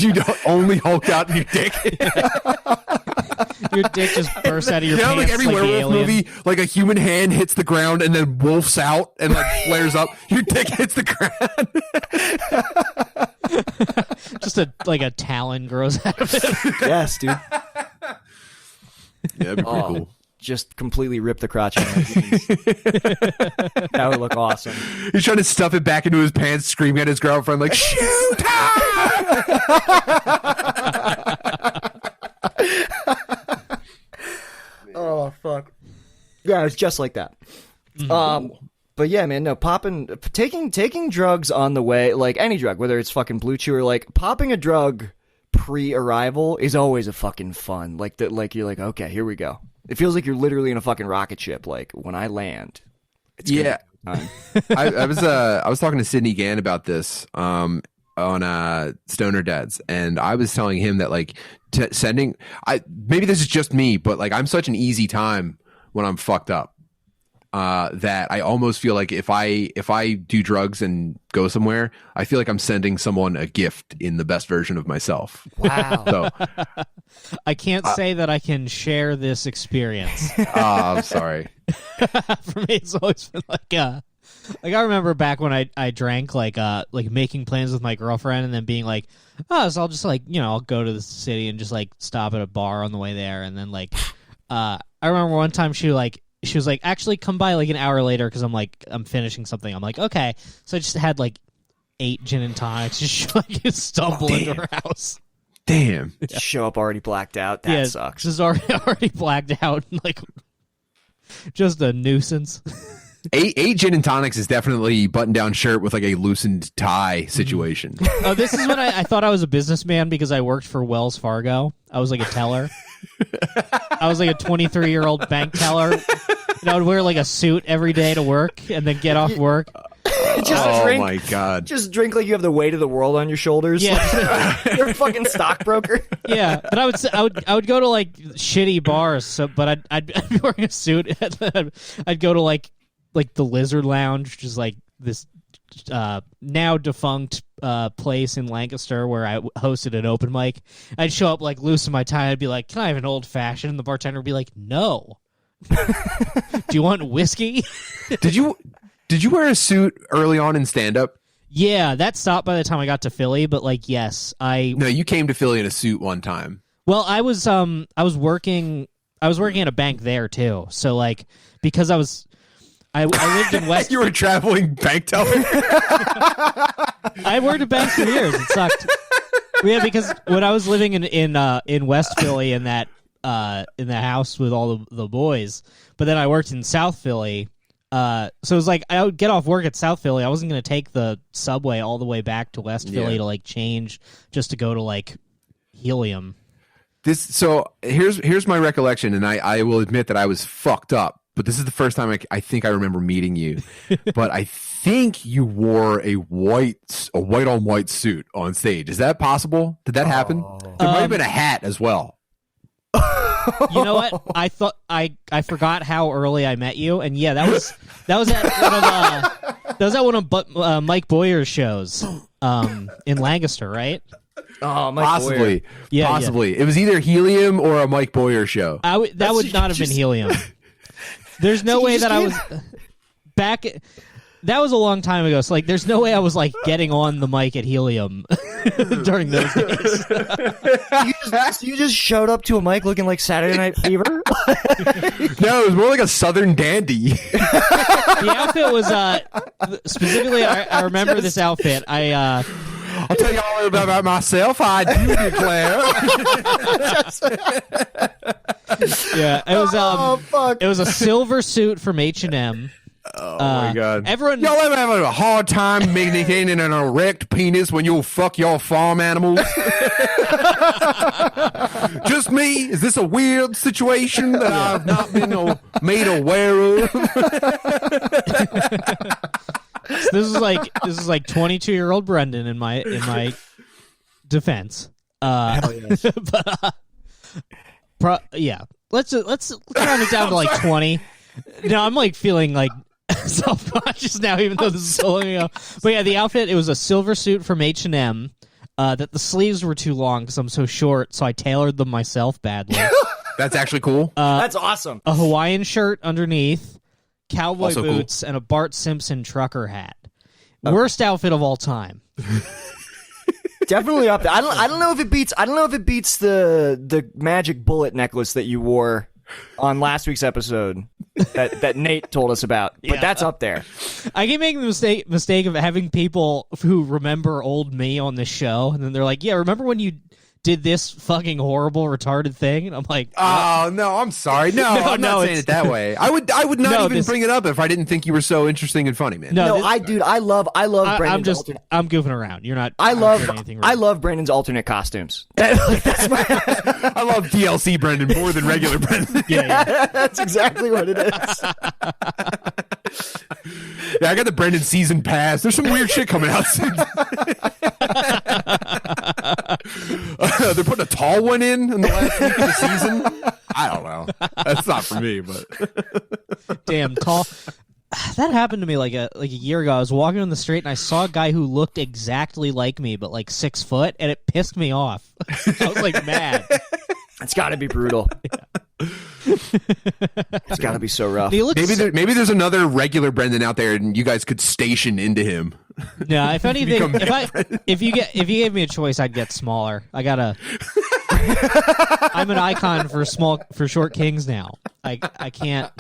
you only hulked out in your dick. Your dick just bursts out of your You know, pants like every like the werewolf alien. movie, like a human hand hits the ground and then wolfs out and like flares up. Your dick hits the ground. Just a talon grows out of it. yes, dude. Yeah, that'd be pretty cool. Just completely rip the crotch out of my jeans. That would look awesome. He's trying to stuff it back into his pants, screaming at his girlfriend like, shoot her! Oh fuck! Yeah, it's just like that. But yeah, man, no, taking drugs on the way, like any drug, whether it's fucking Blue Chew or like popping a drug pre-arrival is always a fucking fun. Like that, like you're like, okay, here we go. It feels like you're literally in a fucking rocket ship. Like when I land, it's Yeah. time. I was talking to Sidney Gann about this on Stoner Dads, and I was telling him that like maybe this is just me, but like I'm such an easy time when I'm fucked up that I almost feel like if I do drugs and go somewhere, I feel like I'm sending someone a gift in the best version of myself. Wow. So I can't say that I can share this experience. I'm sorry. For me, it's always been like I remember back when I drank like making plans with my girlfriend and then being like, oh, so I'll just like, you know, I'll go to the city and just like stop at a bar on the way there, and then like I remember one time she was like, actually come by like an hour later because I'm finishing something. I'm like, okay. So I just had like 8 gin and tonics, just like stumble into her house. Damn. Show up already blacked out. That sucks. Just already blacked out, like just a nuisance. Eight gin and tonics is definitely button-down shirt with like a loosened tie situation. Oh, this is when I thought I was a businessman because I worked for Wells Fargo. I was like a teller. I was like a 23-year-old bank teller. And I would wear like a suit every day to work and then get off work. My god! Just drink like you have the weight of the world on your shoulders. Yeah, You're a fucking stockbroker. yeah. But I would go to like shitty bars. So, but I'd be wearing a suit. I'd go to like the Lizard Lounge, which is like this now defunct place in Lancaster where I hosted an open mic. I'd show up like loose in my tie. I'd be like, "Can I have an old fashioned?" And the bartender would be like, "No." Do you want whiskey? Did you wear a suit early on in stand-up? Yeah, that stopped by the time I got to Philly, but like, yes, No, you came to Philly in a suit one time. Well, I was working at a bank there too. So like, because I lived in West. You were traveling bank teller. I worked at banks for years. It sucked. Yeah, because when I was living in West Philly in that house with all the boys, but then I worked in South Philly. So it was like I would get off work at South Philly. I wasn't going to take the subway all the way back to West Philly to like change just to go to like Helium. So here's my recollection, and I will admit that I was fucked up. But this is the first time I think I remember meeting you. But I think you wore a white on white suit on stage. Is that possible? Did that happen? There might have been a hat as well. You know what? I thought I forgot how early I met you, and yeah, that was at one of Mike Boyer's shows in Lancaster, right? Oh, Mike Possibly, Boyer. Yeah, possibly. It was either Helium or a Mike Boyer show. That would not have been Helium. There's no way that I was back. That was a long time ago. So like, there's no way I was like getting on the mic at Helium during those days. You just showed up to a mic looking like Saturday Night Fever? No, it was more like a Southern dandy. The outfit was specifically. I remember this outfit. I'll tell you all about myself. I do declare. Yeah, it was. fuck. It was a silver suit from H&M. Oh my god! Everyone, y'all ever have a hard time maintaining an erect penis when you fuck your farm animals? Just me? Is this a weird situation that I've not been made aware of? This is like 22-year-old Brendan in my defense. Hell yes. But yeah, let's round it down to like 20. No, I'm like feeling like self-conscious now, even though this is so long ago. But yeah, the outfit, it was a silver suit from H&M. That the sleeves were too long because I'm so short, so I tailored them myself badly. That's actually cool. That's awesome. A Hawaiian shirt underneath, cowboy Also boots, and a Bart Simpson trucker hat. Worst outfit of all time. Definitely up there. I don't know if it beats. I don't know if it beats the magic bullet necklace that you wore on last week's episode that Nate told us about. But that's up there. I keep making the mistake of having people who remember old me on this show, and then they're like, "Yeah, remember when you did this fucking horrible retarded thing?" And I'm like, "Oh no, I'm sorry. No, I'm not saying it that way. I would not even bring it up if I didn't think you were so interesting and funny, man." No, I love Brandon's alternate. I'm goofing around. You're not. I love Brandon's alternate costumes. That's my. I love DLC Brendan more than regular Brendan. Yeah, that's exactly what it is. Yeah, I got the Brendan season pass. There's some weird shit coming out soon. They're putting a tall one in the last week of the season. I don't know. That's not for me, but damn tall. That happened to me like a year ago. I was walking on the street and I saw a guy who looked exactly like me, but like 6 foot, and it pissed me off. I was like mad. It's got to be brutal. It's got to be so rough. Maybe there's another regular Brendan out there, and you guys could station into him. Yeah, if anything, if you gave me a choice, I'd get smaller. I'm an icon for short kings now. I can't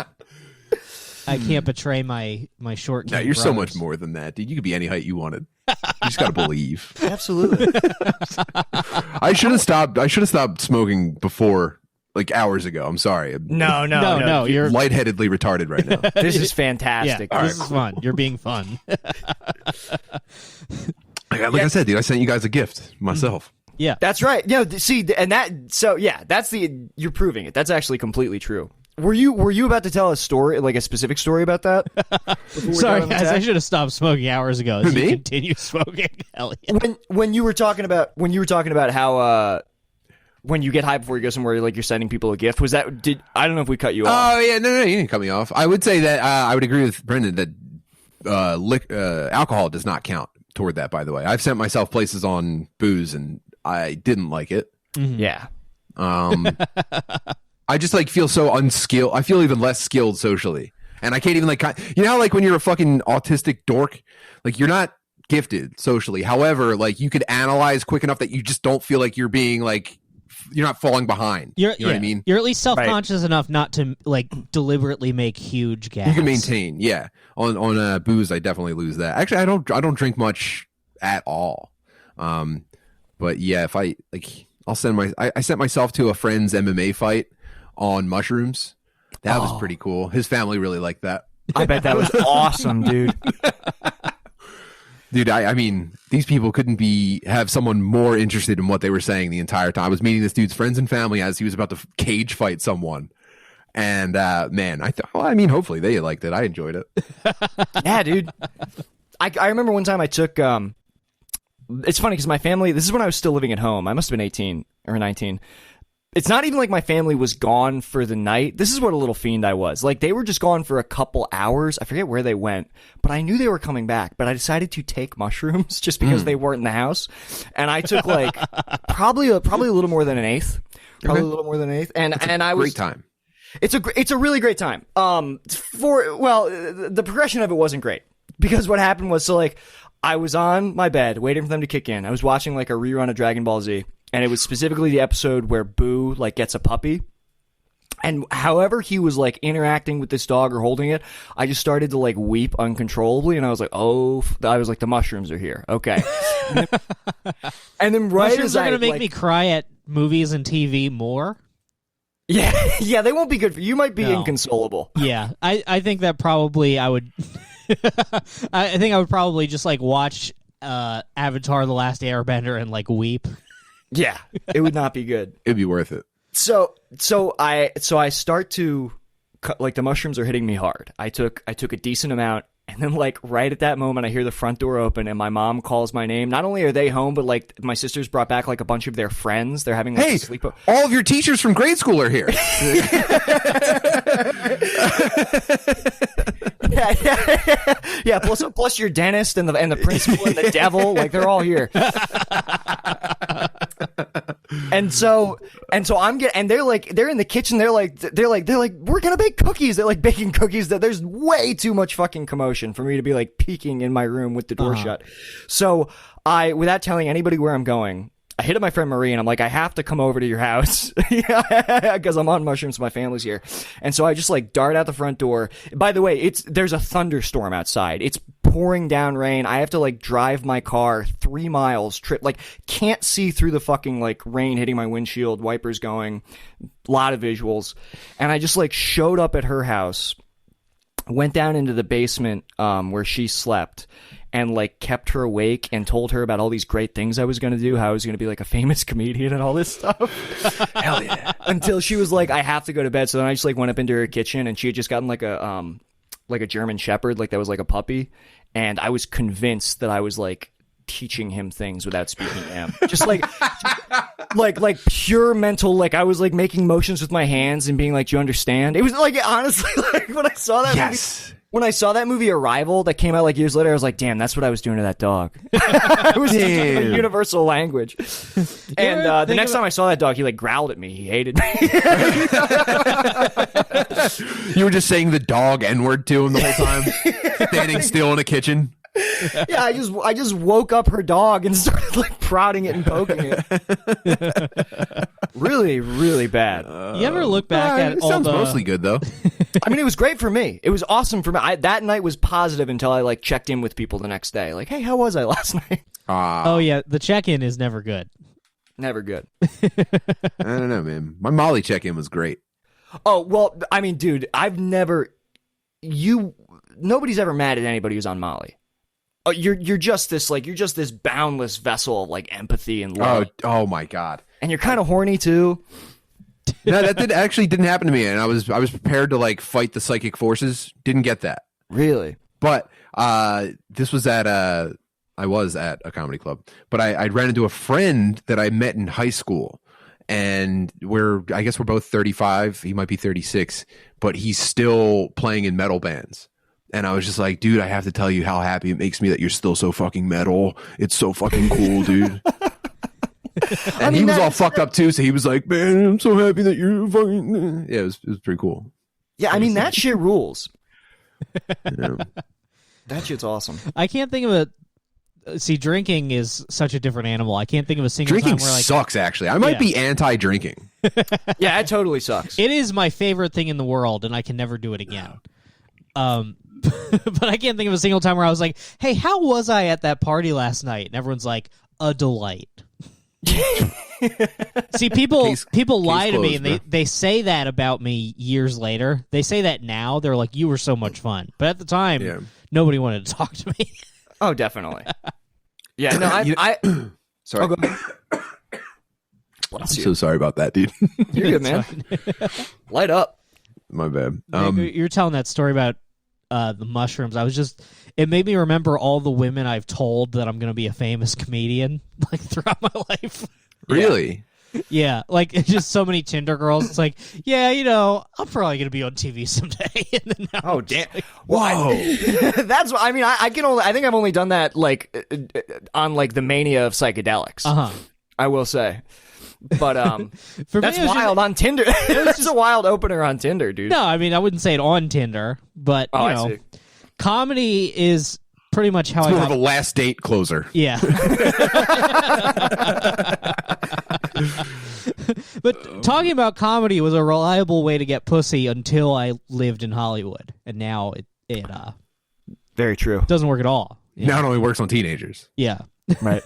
betray my short king. No, you're brothers. so much more than that, dude. You could be any height you wanted. You just gotta believe. Absolutely. I should have stopped smoking before, like, hours ago. I'm sorry. No. You're lightheadedly retarded right now. This is fantastic. Yeah, this is fun. You're being fun. I said, dude, I sent you guys a gift myself. Yeah, that's right. Yeah, see, and you're proving it. That's actually completely true. Were you about to tell a story, like a specific story about that? Sorry, guys, I should have stopped smoking hours ago. As you continue smoking, hell yeah. When you were talking about how when you get high before you go somewhere, like you're sending people a gift, was that? I don't know if we cut you off. Oh yeah, no, you didn't cut me off. I would say that I would agree with Brendan that alcohol does not count toward that. By the way, I've sent myself places on booze and I didn't like it. Mm-hmm. Yeah. I just like feel so unskilled. I feel even less skilled socially, and I can't even like. You know, how, like when you're a fucking autistic dork, like you're not gifted socially. However, like you could analyze quick enough that you just don't feel like you're being like you're not falling behind. You know what I mean? You're at least self-conscious enough not to like deliberately make huge gaps. You can maintain, yeah. On booze, I definitely lose that. Actually, I don't drink much at all. But yeah, if I like, I sent myself to a friend's MMA fight on mushrooms. That was pretty cool. His family really liked that. I bet that was awesome, dude. Dude, I mean, these people couldn't have someone more interested in what they were saying the entire time. I was meeting this dude's friends and family as he was about to cage fight someone. And, man, hopefully they liked it. I enjoyed it. Yeah, dude. I remember one time I took, it's funny because my family, this is when I was still living at home. I must have been 18 or 19. It's not even like my family was gone for the night. This is what a little fiend I was. Like, they were just gone for a couple hours. I forget where they went, but I knew they were coming back. But I decided to take mushrooms just because they weren't in the house. And I took, like, probably a little more than an eighth. Probably a little more than an eighth. And I was... Great time. It's a really great time. The progression of it wasn't great. Because what happened was, so, like, I was on my bed waiting for them to kick in. I was watching, like, a rerun of Dragon Ball Z. And it was specifically the episode where Boo, like, gets a puppy. And however he was, like, interacting with this dog or holding it, I just started to, like, weep uncontrollably. And I was like, the mushrooms are here. Okay. And then right mushrooms as are going to make me cry at movies and TV more. Yeah, they won't be good for you. You might be inconsolable. Yeah, I think that probably I would... I think I would probably just, like, watch Avatar The Last Airbender and, like, weep. Yeah, it would not be good. It'd be worth it. So I start to, like, the mushrooms are hitting me hard. I took a decent amount, and then, like, right at that moment, I hear the front door open, and my mom calls my name. Not only are they home, but, like, my sisters brought back, like, a bunch of their friends. They're having, like, a sleepover. All of your teachers from grade school are here. Yeah. Plus your dentist and the principal and the devil, like, they're all here. And so they're in the kitchen. They're like, we're gonna bake cookies. They're like baking cookies. That there's way too much fucking commotion for me to be like peeking in my room with the door shut. So without telling anybody where I'm going, I hit up my friend Marie and I'm like, I have to come over to your house because I'm on mushrooms. My family's here. And so I just like dart out the front door. By the way, there's a thunderstorm outside. It's pouring down rain. I have to like drive my car 3 miles, like can't see through the fucking like rain hitting my windshield, wipers going, a lot of visuals. And I just like showed up at her house, went down into the basement where she slept, and like kept her awake and told her about all these great things I was going to do, how I was going to be like a famous comedian and all this stuff. Hell yeah. Until she was like, I have to go to bed. So then I just like went up into her kitchen, and she had just gotten like a German Shepherd, like that was like a puppy. And I was convinced that I was like teaching him things without speaking to him. Just like pure mental, like I was like making motions with my hands and being like, do you understand? It was like, honestly, like when I saw that movie, when I saw that movie Arrival that came out like years later, I was like, damn, that's what I was doing to that dog. It was such a universal language. And the next time I saw that dog, he like growled at me. He hated me. You were just saying the dog N-word to him the whole time, standing still in a kitchen. Yeah, I just woke up her dog and started like prodding it and poking it. Really, really bad. You ever look back at it all sounds the... mostly good though. I mean, it was great for me. It was awesome for me. That night was positive until I like checked in with people the next day. Like, hey, how was I last night? Oh yeah, the check-in is never good. Never good. I don't know, man. My Molly check-in was great. Oh well, I mean, dude, nobody's ever mad at anybody who's on Molly. Oh, you're just this boundless vessel of like empathy and love. Oh my god! And you're kind of horny too. No, that didn't happen to me, and I was prepared to like fight the psychic forces. Didn't get that. Really? But this was I was at a comedy club, but I ran into a friend that I met in high school, and I guess we're both 35. He might be 36, but he's still playing in metal bands. And I was just like, dude, I have to tell you how happy it makes me that you're still so fucking metal. It's so fucking cool, dude. And he was all fucked up too, so he was like, man, I'm so happy that you're fucking... Yeah, it was pretty cool. Yeah, I mean, that shit rules. You know? That shit's awesome. I can't think of see, drinking is such a different animal. I can't think of a single Drinking time where like sucks, actually. I might be anti-drinking. Yeah, it totally sucks. it is my favorite thing in the world, and I can never do it again. But I can't think of a single time where I was like, "Hey, how was I at that party last night?" And everyone's like, "A delight." See, people lie to me, and they say that about me years later. They say that now. They're like, "You were so much fun," but at the time, nobody wanted to talk to me. Oh, definitely. Yeah, no, I Sorry. Oh, go ahead. I'm so sorry about that, dude. You're good, man. Light up. My bad. You're telling that story about the mushrooms. It made me remember all the women I've told that I'm going to be a famous comedian like throughout my life. Really? Yeah, like it's just so many Tinder girls. It's like, yeah, I'm probably going to be on TV someday. And then now Oh, damn. like, Whoa. That's what I mean. I think I've only done that like on like the mania of psychedelics. I will say. But for that's me, wild on Tinder. That's a wild opener on Tinder, dude. No, I mean I wouldn't say it on Tinder, but I see. comedy is pretty much how It's I more got. of a last date closer. Yeah. But talking about comedy was a reliable way to get pussy until I lived in Hollywood, and now it Very true. doesn't work at all. Now it only works on teenagers. Yeah. Right.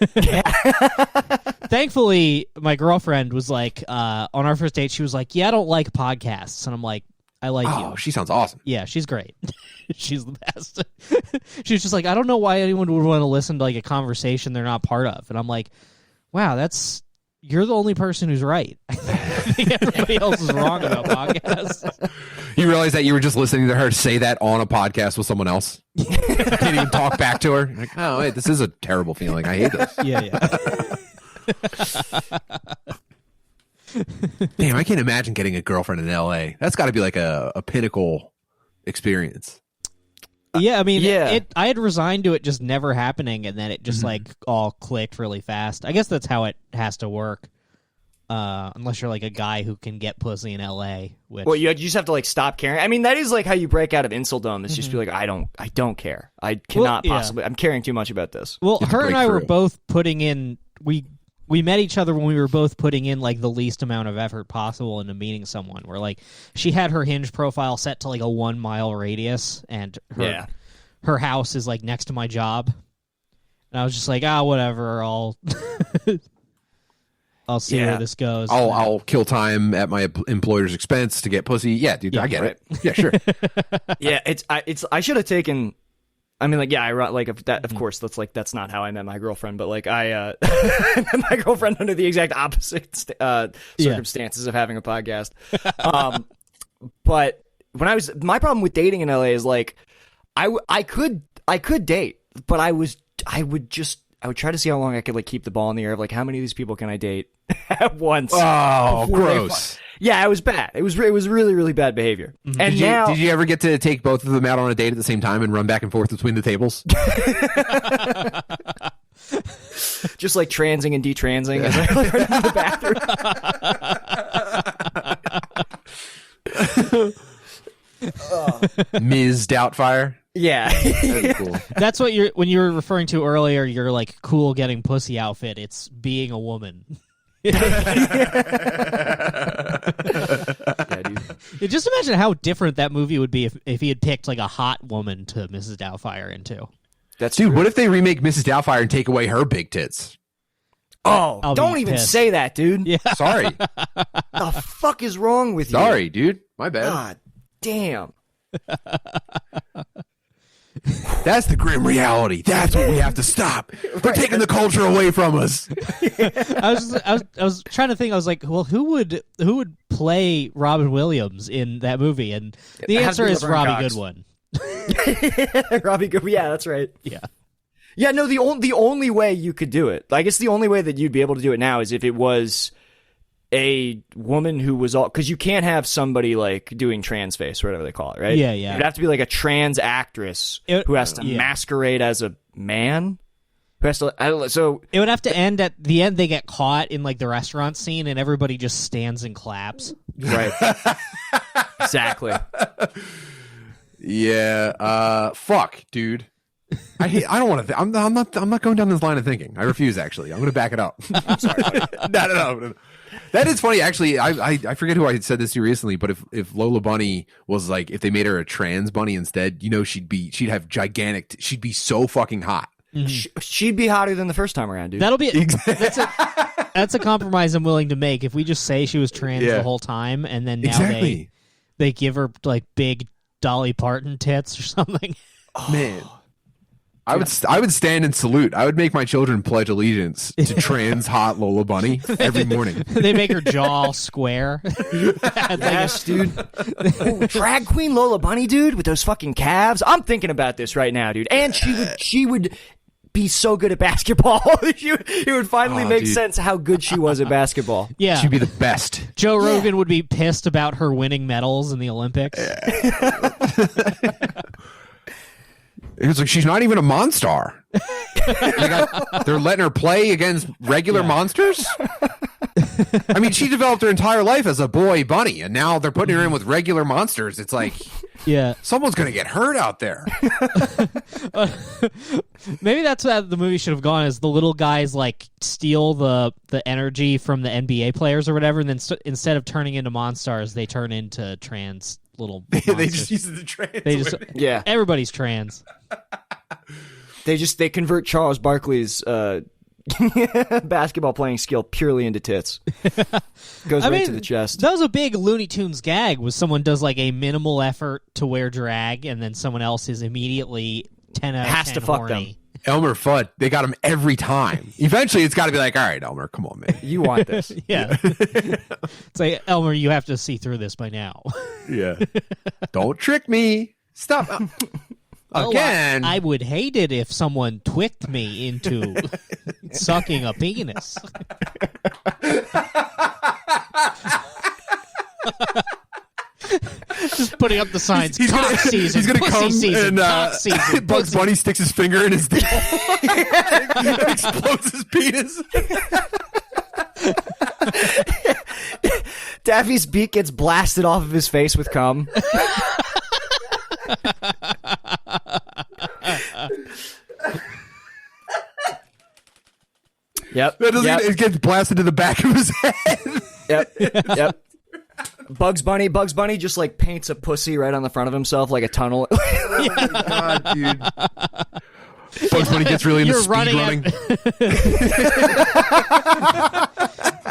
Thankfully, my girlfriend was like, on our first date, she was like, "Yeah, I don't like podcasts," and I'm like, "I like Oh, you." she sounds awesome. Yeah, she's great. She's the best. She's just like, I don't know why anyone would want to listen to like a conversation they're not part of. And I'm like, wow, you're the only person who's right. I think everybody else is wrong about podcasts. You realize that you were just listening to her say that on a podcast with someone else? Can't even talk back to her? You're like, oh, wait, this is a terrible feeling. I hate this. Yeah. Damn, I can't imagine getting a girlfriend in L.A. That's got to be like a pinnacle experience. Yeah, I mean, yeah. I had resigned to it just never happening, and then it just like all clicked really fast. I guess that's how it has to work. Unless you're like a guy who can get pussy in LA. Which... Well, you just have to like stop caring. I mean, that is like how you break out of Inceldom. Is just be like, I don't care. I cannot possibly. I'm caring too much about this. Well, her and I were through. both putting in. We met each other when we were both putting in like the least amount of effort possible into meeting someone. Where like she had her Hinge profile set to like a 1 mile radius, and her house is like next to my job. And I was just like, whatever. I'll see where this goes. I'll kill time at my employer's expense to get pussy. Yeah, dude, I get it. Yeah, sure. Yeah, I should have taken. I mean, like, yeah, of course, that's not how I met my girlfriend, but like, I met my girlfriend under the exact opposite circumstances of having a podcast. But my problem with dating in LA is like, I could date, but I would try to see how long I could like keep the ball in the air of like how many of these people can I date at once. Oh, gross. Yeah, it was bad. It was really, really bad behavior. Mm-hmm. And did you ever get to take both of them out on a date at the same time and run back and forth between the tables? Just like transing and detransing as I like, run into the bathroom. Ms. Doubtfire. Yeah. That's cool. That's what when you were referring to earlier, your like cool getting pussy outfit. It's being a woman. Yeah, dude. Just imagine how different that movie would be if he had picked like a hot woman to Mrs. Doubtfire into. That's dude. true. What if they remake Mrs. Doubtfire and take away her big tits? Oh, I'll don't be even pissed. say that, dude. Yeah. Sorry. The fuck is wrong with you? Sorry, dude. My bad. God damn. That's the grim reality. That's what we have to stop. They're taking the culture away from us. I was trying to think. I was like, well, who would play Robin Williams in that movie? And the answer is Robbie Goodwin. Robbie Goodwin. Yeah, that's right. Yeah. Yeah, no, the only way you could do it, I guess the only way that you'd be able to do it now is if it was a woman who was all, because you can't have somebody like doing trans face or whatever they call it, right? Yeah. It'd have to be like a trans actress who has to masquerade as a man. Who has to, so it would have to end at the end. They get caught in like the restaurant scene, and everybody just stands and claps. Right. Exactly. Yeah. Fuck, dude. I don't want to. I'm not going down this line of thinking. I refuse. Actually, I'm going to back it up. I'm sorry. No. That is funny. Actually, I forget who I said this to recently, but if Lola Bunny was like, if they made her a trans bunny instead, she'd have gigantic. She'd be so fucking hot. Mm-hmm. She'd be hotter than the first time around, dude. That'll be that's a compromise I'm willing to make. If we just say she was trans the whole time, and then now they give her like big Dolly Parton tits or something. Man. I would stand and salute. I would make my children pledge allegiance to trans hot Lola Bunny every morning. They make her jaw square. Yes, dude. Oh, drag queen Lola Bunny, dude, with those fucking calves. I'm thinking about this right now, dude. And she would be so good at basketball. It would finally make sense how good she was at basketball. Yeah, she'd be the best. Joe Rogan would be pissed about her winning medals in the Olympics. It's like she's not even a monster. They're letting her play against regular monsters. I mean, she developed her entire life as a boy bunny, and now they're putting her in with regular monsters. It's like, someone's gonna get hurt out there. Maybe that's what the movie should have gone. Is the little guys like steal the energy from the NBA players or whatever, and then instead of turning into monsters, they turn into trans little monsters. They just use the trans. Everybody's trans. They convert Charles Barkley's basketball playing skill purely into tits. Goes right to the chest. That was a big Looney Tunes gag. Was someone does like a minimal effort to wear drag, and then someone else is immediately 10 out of 10 has to fuck horny. them. Elmer Fudd, they got him every time. Eventually, it's got to be like, all right, Elmer, come on, man. You want this. Yeah. It's like, Elmer, you have to see through this by now. Yeah. Don't trick me. Stop. Again. I would hate it if someone twicked me into sucking a penis. Just putting up the signs. Cock season. He's gonna pussy come season. and Cock season. Bugs Bunny sticks his finger in his dick. Explodes his penis. Daffy's beak gets blasted off of his face with cum. Yep. It gets blasted to the back of his head. Yep. Bugs Bunny just like paints a pussy right on the front of himself like a tunnel. Oh my God, dude. Bugs Bunny gets really into speed running.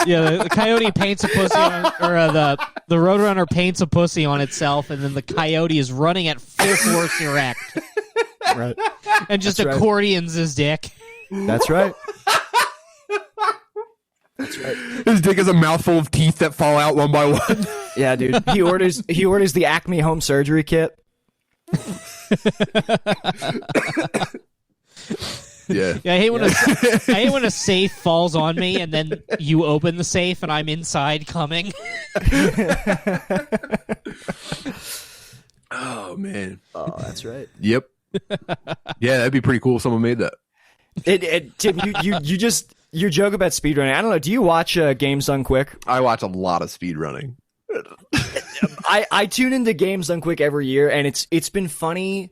Yeah, the coyote paints a pussy on, or the roadrunner paints a pussy on itself, and then the coyote is running at full force erect. Right. And just accordions his dick. That's right. His dick is a mouthful of teeth that fall out one by one. Yeah, dude. He orders the Acme home surgery kit. Yeah. I hate when a safe falls on me and then you open the safe and I'm inside coming. Oh man. Oh, that's right. Yep. Yeah, that'd be pretty cool if someone made that. Tim, your joke about speedrunning. I don't know. Do you watch Games Done Quick? I watch a lot of speed running. I tune into Games Done Quick every year, and it's been funny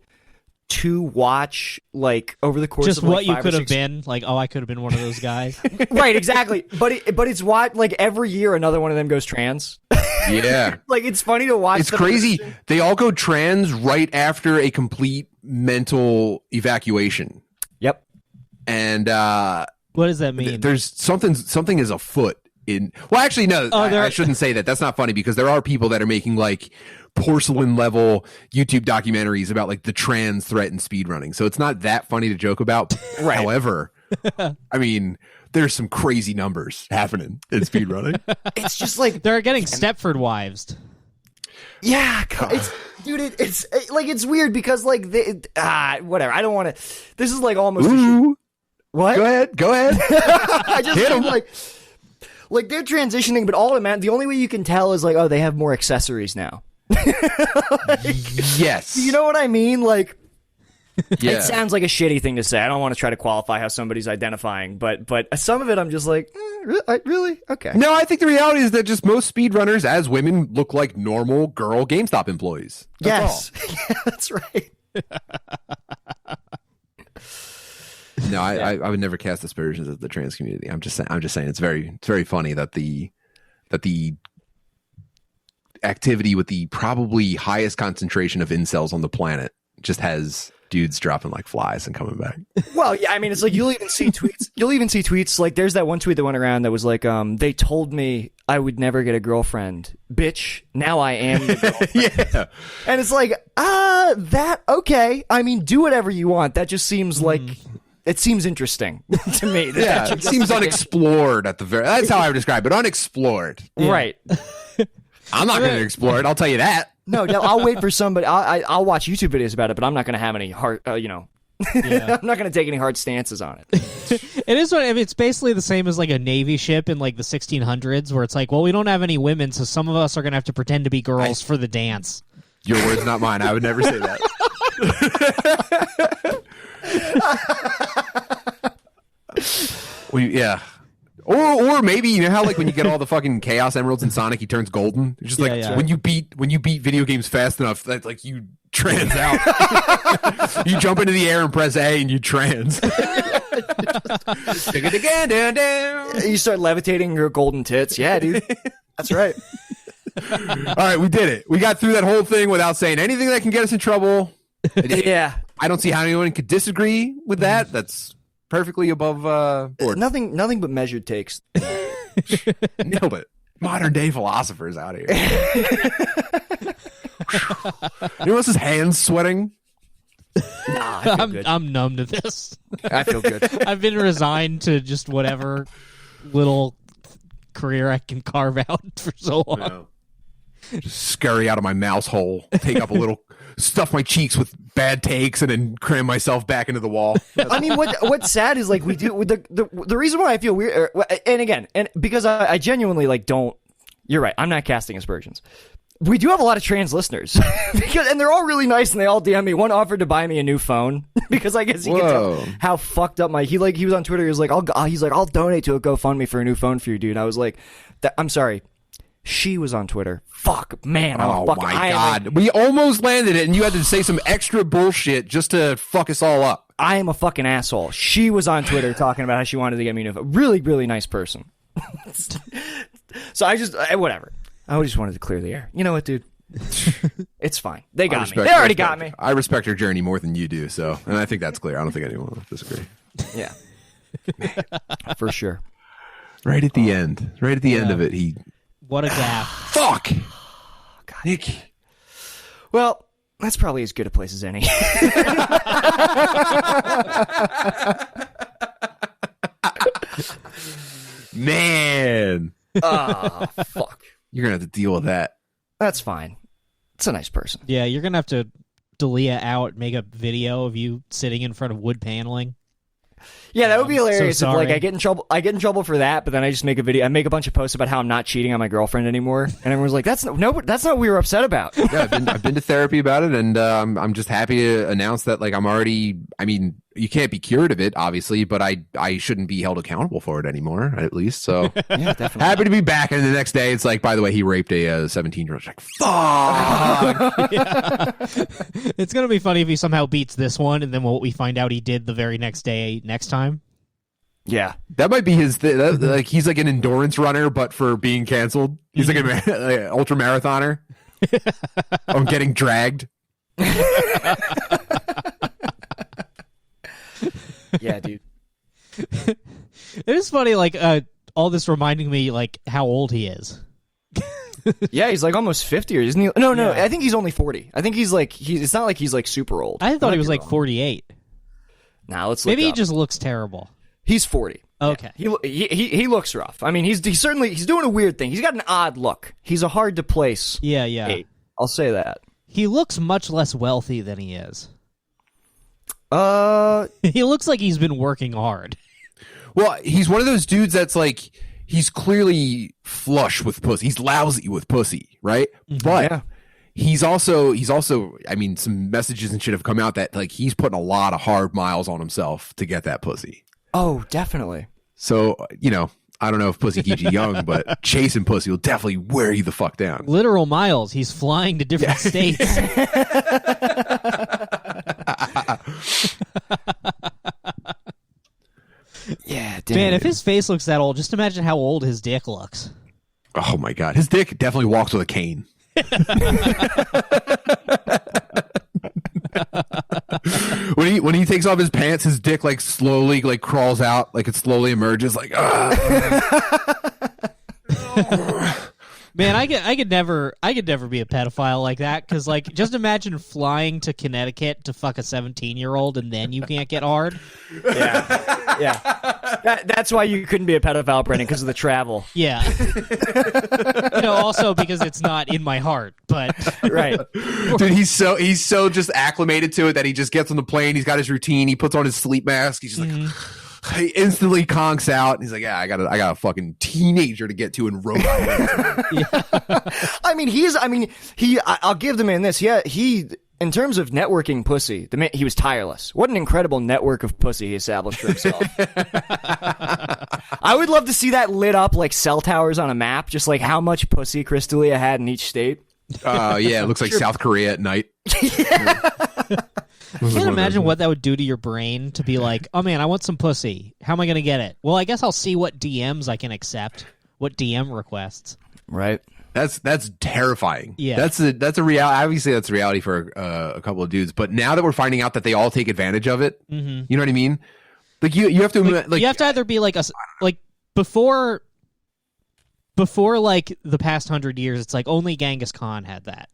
to watch, like, over the course just of like, what you 5 or could have 6 been. Like, I could have been one of those guys. Right, exactly. But it's what, like, every year another one of them goes trans. Yeah. Like, it's funny to watch. It's crazy. They all go trans right after a complete mental evacuation. Yep. And what does that mean? There's something is afoot in. Well, actually, no. I shouldn't say that. That's not funny because there are people that are making like porcelain level YouTube documentaries about like the trans threat in speedrunning. So it's not that funny to joke about. Right. However, I mean, there's some crazy numbers happening in speedrunning. It's just like they're getting Stepford wivesed. Yeah, it's like it's weird because like whatever. I don't want to. This is like almost. Ooh. What? Go ahead. I just Hit 'em. like they're transitioning, but the only way you can tell is like, oh, they have more accessories now. Yes. You know what I mean? Like, yeah. it sounds like a shitty thing to say. I don't want to try to qualify how somebody's identifying, but some of it I'm just like, really? Okay. No, I think the reality is that just most speedrunners as women look like normal girl GameStop employees. That's yes. Yeah, that's right. No, I would never cast aspersions at the trans community. I'm just saying it's very funny that the activity with the probably highest concentration of incels on the planet just has dudes dropping like flies and coming back. Well, yeah, I mean, it's like you'll even see tweets. Like, there's that one tweet that went around that was like, they told me I would never get a girlfriend. Bitch, now I am the girlfriend. Yeah. And it's like, okay. I mean, do whatever you want. That just seems like, it seems interesting to me. Yeah, it seems unexplored at the very, that's how I would describe it, unexplored. Yeah. Right. I'm not going to explore it, I'll tell you that. No, I'll wait for somebody. I'll watch YouTube videos about it, but I'm not going to have any hard, Yeah. I'm not going to take any hard stances on it. It is what I mean. It's basically the same as like a Navy ship in like the 1600s, where it's like, well, we don't have any women, so some of us are going to have to pretend to be girls for the dance. Your words, not mine. I would never say that. Yeah. Or maybe, you know how like when you get all the fucking Chaos Emeralds in Sonic, he turns golden. It's just like when you beat video games fast enough, that like you trans out. You jump into the air and press A and you trans. You start levitating your golden tits. Yeah, dude. That's right. All right, we did it. We got through that whole thing without saying anything that can get us in trouble. Yeah. I don't see how anyone could disagree with that. That's perfectly above board. Nothing but measured takes. Nailed it. Modern day philosophers out here. You know what's his hands sweating? Nah, I feel good. I'm numb to this. I feel good. I've been resigned to just whatever little career I can carve out for so long. No. Just scurry out of my mouse hole, take up a little, stuff my cheeks with bad takes, and then cram myself back into the wall. I mean, what's sad is like we do with the reason why I feel weird, and because I genuinely like don't. You're right. I'm not casting aspersions. We do have a lot of trans listeners, and they're all really nice, and they all DM me. One offered to buy me a new phone because I guess he can tell how fucked up he was on Twitter. He was like, I'll donate to a GoFundMe for a new phone for you, dude. I was like, I'm sorry. She was on Twitter. Fuck, man. Oh my God. We almost landed it, and you had to say some extra bullshit just to fuck us all up. I am a fucking asshole. She was on Twitter talking about how she wanted to get me a new phone. Really, really nice person. So whatever. I just wanted to clear the air. You know what, dude? It's fine. They got me. They already got me. I respect her journey more than you do, and I think that's clear. I don't think anyone will disagree. Yeah. For sure. Right at the end. Right at the end of it, he... What a gaffe. Fuck! God. Nick. Well, that's probably as good a place as any. Man. Oh, fuck. You're going to have to deal with that. That's fine. It's a nice person. Yeah, you're going to have to Dalia out, make a video of you sitting in front of wood paneling. Yeah, that would be hilarious so if like sorry. I get in trouble for that, but then I just make a video, I make a bunch of posts about how I'm not cheating on my girlfriend anymore, and everyone's like, that's not what we were upset about. Yeah, I've been to therapy about it, and I'm just happy to announce that like I'm already, I mean, you can't be cured of it, obviously, but I shouldn't be held accountable for it anymore, at least. So Yeah, definitely. happy to be back, and the next day it's like, by the way, he raped a 17-year-old. Like, fuck. It's going to be funny if he somehow beats this one, and then what we find out he did the very next day, next time. Yeah, that might be his like he's like an endurance runner, but for being canceled, he's like an ultra marathoner. I'm getting dragged. Yeah, dude. It is funny, like all this reminding me like how old he is. Yeah, he's like almost 50, or isn't he? No, I think he's only 40. I think it's not like he's like super old. I thought he was like 48. Now let's look Maybe he up. just looks terrible. He's 40. Okay. Yeah. He looks rough. I mean, he's doing a weird thing. He's got an odd look. He's a hard to place. Yeah. Eight. I'll say that. He looks much less wealthy than he is. He looks like he's been working hard. Well, he's one of those dudes that's like, he's clearly flush with pussy. He's lousy with pussy, right? But yeah. he's also, I mean, some messages and shit have come out that like he's putting a lot of hard miles on himself to get that pussy. Oh, definitely. So, you know, I don't know if pussy keeps you young, but chasing pussy will definitely wear you the fuck down. Literal miles. He's flying to different states. damn. Man, if his face looks that old, just imagine how old his dick looks. Oh my god, his dick definitely walks with a cane. When he takes off his pants, his dick like slowly like crawls out, like it slowly emerges, like. Man, I could never be a pedophile like that, because like just imagine flying to Connecticut to fuck a 17-year-old and then you can't get hard. Yeah. That's why you couldn't be a pedophile, Brendan, because of the travel. Yeah. Also because it's not in my heart, but Right. Dude, he's so just acclimated to it that he just gets on the plane. He's got his routine. He puts on his sleep mask. He's just like. He instantly conks out. And he's like, "Yeah, I got a fucking teenager to get to in Rhode Island." I'll give the man this. Yeah, he in terms of networking pussy, the man, he was tireless. What an incredible network of pussy he established for himself. I would love to see that lit up like cell towers on a map, just like how much pussy Chris D'Elia had in each state. Yeah, it looks like South Korea at night. I can't imagine what that would do to your brain to be like, oh man, I want some pussy. How am I going to get it? Well, I guess I'll see what DMs I can accept, what DM requests. Right. That's terrifying. Yeah. That's a reality. Obviously, that's a reality for a couple of dudes. But now that we're finding out that they all take advantage of it, you know what I mean? Like you have to like you have to either be like before like the past 100 years, it's like only Genghis Khan had that.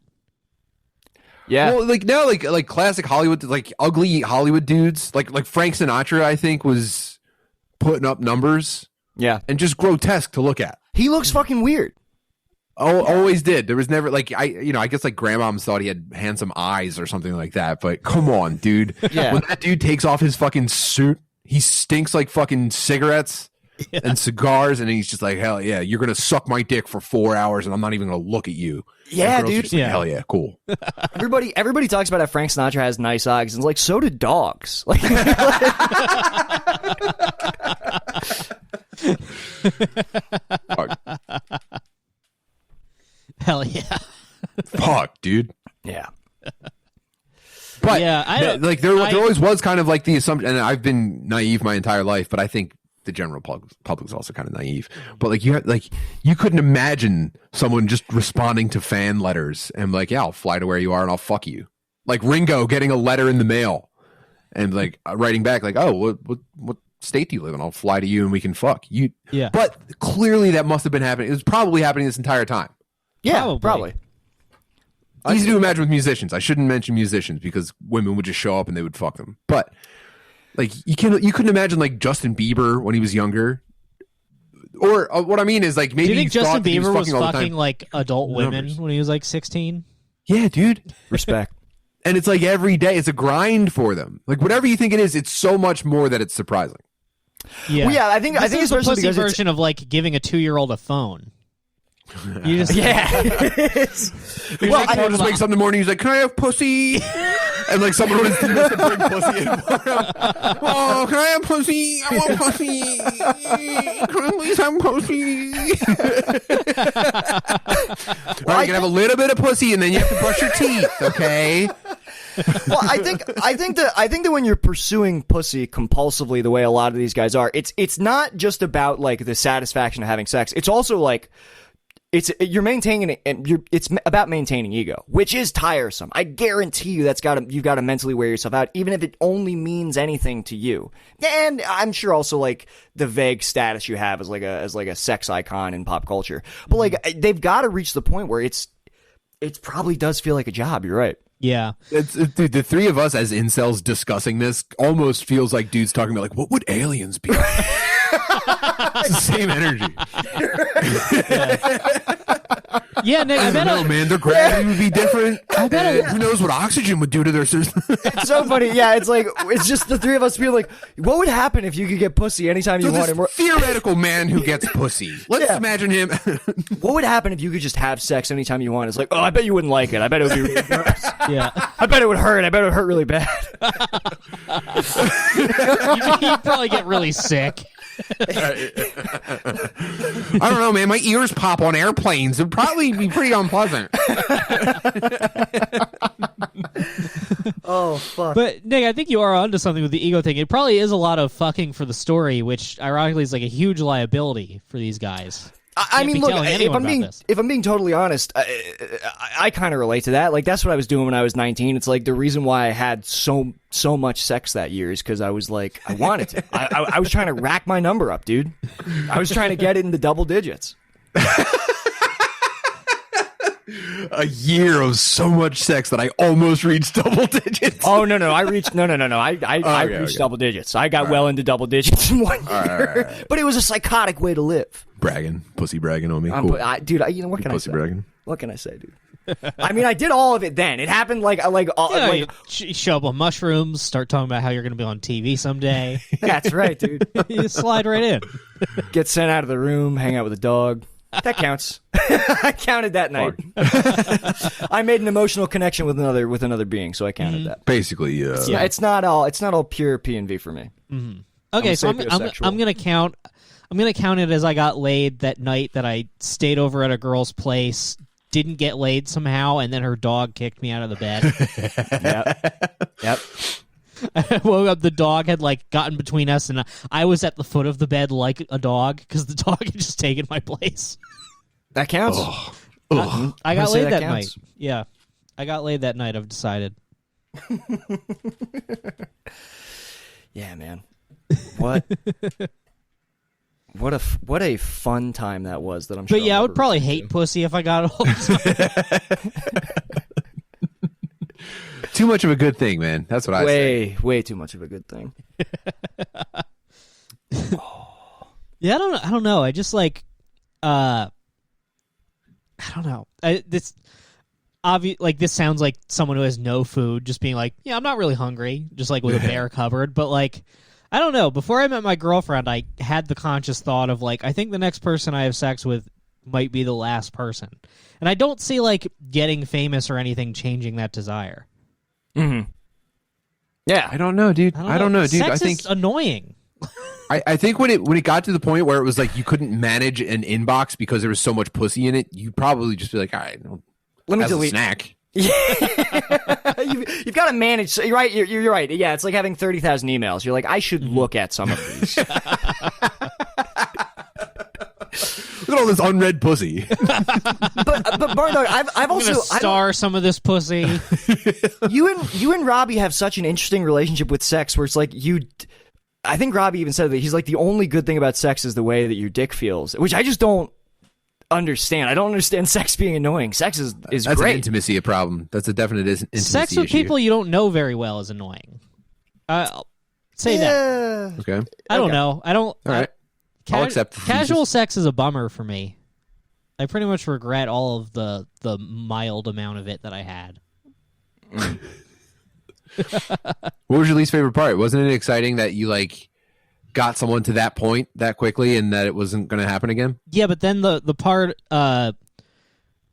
Yeah. Well, like now, like classic Hollywood, like ugly Hollywood dudes, like Frank Sinatra, I think was putting up numbers. Yeah. And just grotesque to look at. He looks fucking weird. Oh, always did. There was never like I guess like grandmoms thought he had handsome eyes or something like that. But come on, dude. Yeah. When that dude takes off his fucking suit, he stinks like fucking cigarettes and cigars, and he's just like, hell yeah, you're gonna suck my dick for 4 hours, and I'm not even gonna look at you. Yeah, dude. Just like, hell yeah, cool. Everybody talks about how Frank Sinatra has nice eyes, and it's like so do dogs. Like, Hell yeah. Fuck, dude. yeah. But yeah, there always was kind of like the assumption, and I've been naive my entire life, but I think the general public's also kind of naive. But like you couldn't imagine someone just responding to fan letters and like, yeah, I'll fly to where you are and I'll fuck you. Like Ringo getting a letter in the mail and like writing back like, oh, what state do you live in? I'll fly to you and we can fuck you. Yeah. But clearly that must have been happening. It was probably happening this entire time. Yeah, probably. Easy to imagine with musicians. I shouldn't mention musicians because women would just show up and they would fuck them. But like you couldn't imagine like Justin Bieber when he was younger. Or what I mean is like maybe do you think Justin Bieber was all the fucking time. like adult women when he was like 16? Yeah, dude. Respect. And it's like every day it's a grind for them. Like whatever you think it is, it's so much more that it's surprising. Yeah. Well, yeah, I think it's a especially pussy because version of like giving a 2-year-old a phone. You just Well, I just wakes up in the morning. He's like, "Can I have pussy?" And like someone wants to bring pussy in for him. Oh, can I have pussy? I want pussy. Can I please have pussy? All right, you can have a little bit of pussy, and then you have to brush your teeth. Okay. Well, I think that when you're pursuing pussy compulsively the way a lot of these guys are, it's not just about like the satisfaction of having sex. It's also like it's about maintaining ego, which is tiresome. I guarantee you you've got to mentally wear yourself out, even if it only means anything to you. And I'm sure also like the vague status you have as like a sex icon in pop culture. But like they've got to reach the point where it probably does feel like a job. You're right. Yeah. Dude, the three of us as incels discussing this almost feels like dudes talking about like, what would aliens be? It's the same energy. Yeah, Nick, I bet no, man, their gravity would be different. I bet who knows what oxygen would do to their system? It's so funny. Yeah, it's just the three of us being like, what would happen if you could get pussy anytime you So wanted? this theoretical man who gets pussy. Let's imagine him. What would happen if you could just have sex anytime you want? It's like, oh, I bet you wouldn't like it. I bet it would be really gross. Yeah. I bet it would hurt. I bet it would hurt really bad. You'd probably get really sick. I don't know, man. My ears pop on airplanes. It'd probably be pretty unpleasant. Oh, fuck. But Nick, I think you are onto something with the ego thing. It probably is a lot of fucking for the story, which ironically is like a huge liability for these guys. I mean, look, this. if I'm being totally honest, I kind of relate to that. Like, that's what I was doing when I was 19. It's like the reason why I had so much sex that year is because I was like, I wanted to. I was trying to rack my number up, dude. I was trying to get it into double digits. A year of so much sex that I almost reached double digits. Oh, no. I reached I reached double digits. I got well into double digits in 1 year. Right. But it was a psychotic way to live. Pussy bragging on me. Cool. Dude, you know, what can I say? Bragging. What can I say, dude? I mean, I did all of it then. It happened You show up on mushrooms, start talking about how you're going to be on TV someday. That's right, dude. You slide right in. Get sent out of the room, hang out with a dog. That counts. I counted that night. I made an emotional connection with another being, so I counted that. Basically, yeah. It's not all pure P and V for me. Mm-hmm. Okay, so I'm gonna count. I'm gonna count it as I got laid that night that I stayed over at a girl's place, didn't get laid somehow, and then her dog kicked me out of the bed. Yep. I woke up, the dog had like gotten between us, and I was at the foot of the bed like a dog because the dog had just taken my place. That counts. I got laid that counts. night. Yeah, I got laid that night. I've decided. Yeah, man. What a fun time that was. That I'm sure. But yeah, I would I'll probably never hate return pussy if I got it all the time. Too much of a good thing, man. That's what I say. Way too much of a good thing. Yeah, I don't know. I just like, I don't know. This sounds like someone who has no food, just being like, yeah, I'm not really hungry, just like with a bare cupboard. But like, I don't know. Before I met my girlfriend, I had the conscious thought of like, I think the next person I have sex with might be the last person, and I don't see like getting famous or anything changing that desire. Mm-hmm. Yeah, I don't know, dude. I don't know, dude. Sex I think is annoying. I think when it got to the point where it was like you couldn't manage an inbox because there was so much pussy in it, you'd probably just be like, all right, let me as delete. a snack. you've got to manage. So you're right. You're right. Yeah, it's like having 30,000 emails. You're like, I should look at some of these. Look at all this unread pussy. but Barnard, I've also star some of this pussy. You and Robbie have such an interesting relationship with sex, where it's like I think Robbie even said that he's like, the only good thing about sex is the way that your dick feels, which I just don't understand. I don't understand sex being annoying. Sex is That's great. an intimacy a problem. That's a definite intimacy Sex with issue. people you don't know very well is annoying. I'll say that. Okay. I don't know. I don't. All right. I'll accept the casual thesis. sex is a bummer for me. I pretty much regret all of the mild amount of it that I had. What was your least favorite part? Wasn't it exciting that you like got someone to that point that quickly and that it wasn't going to happen again? Yeah, but then the part of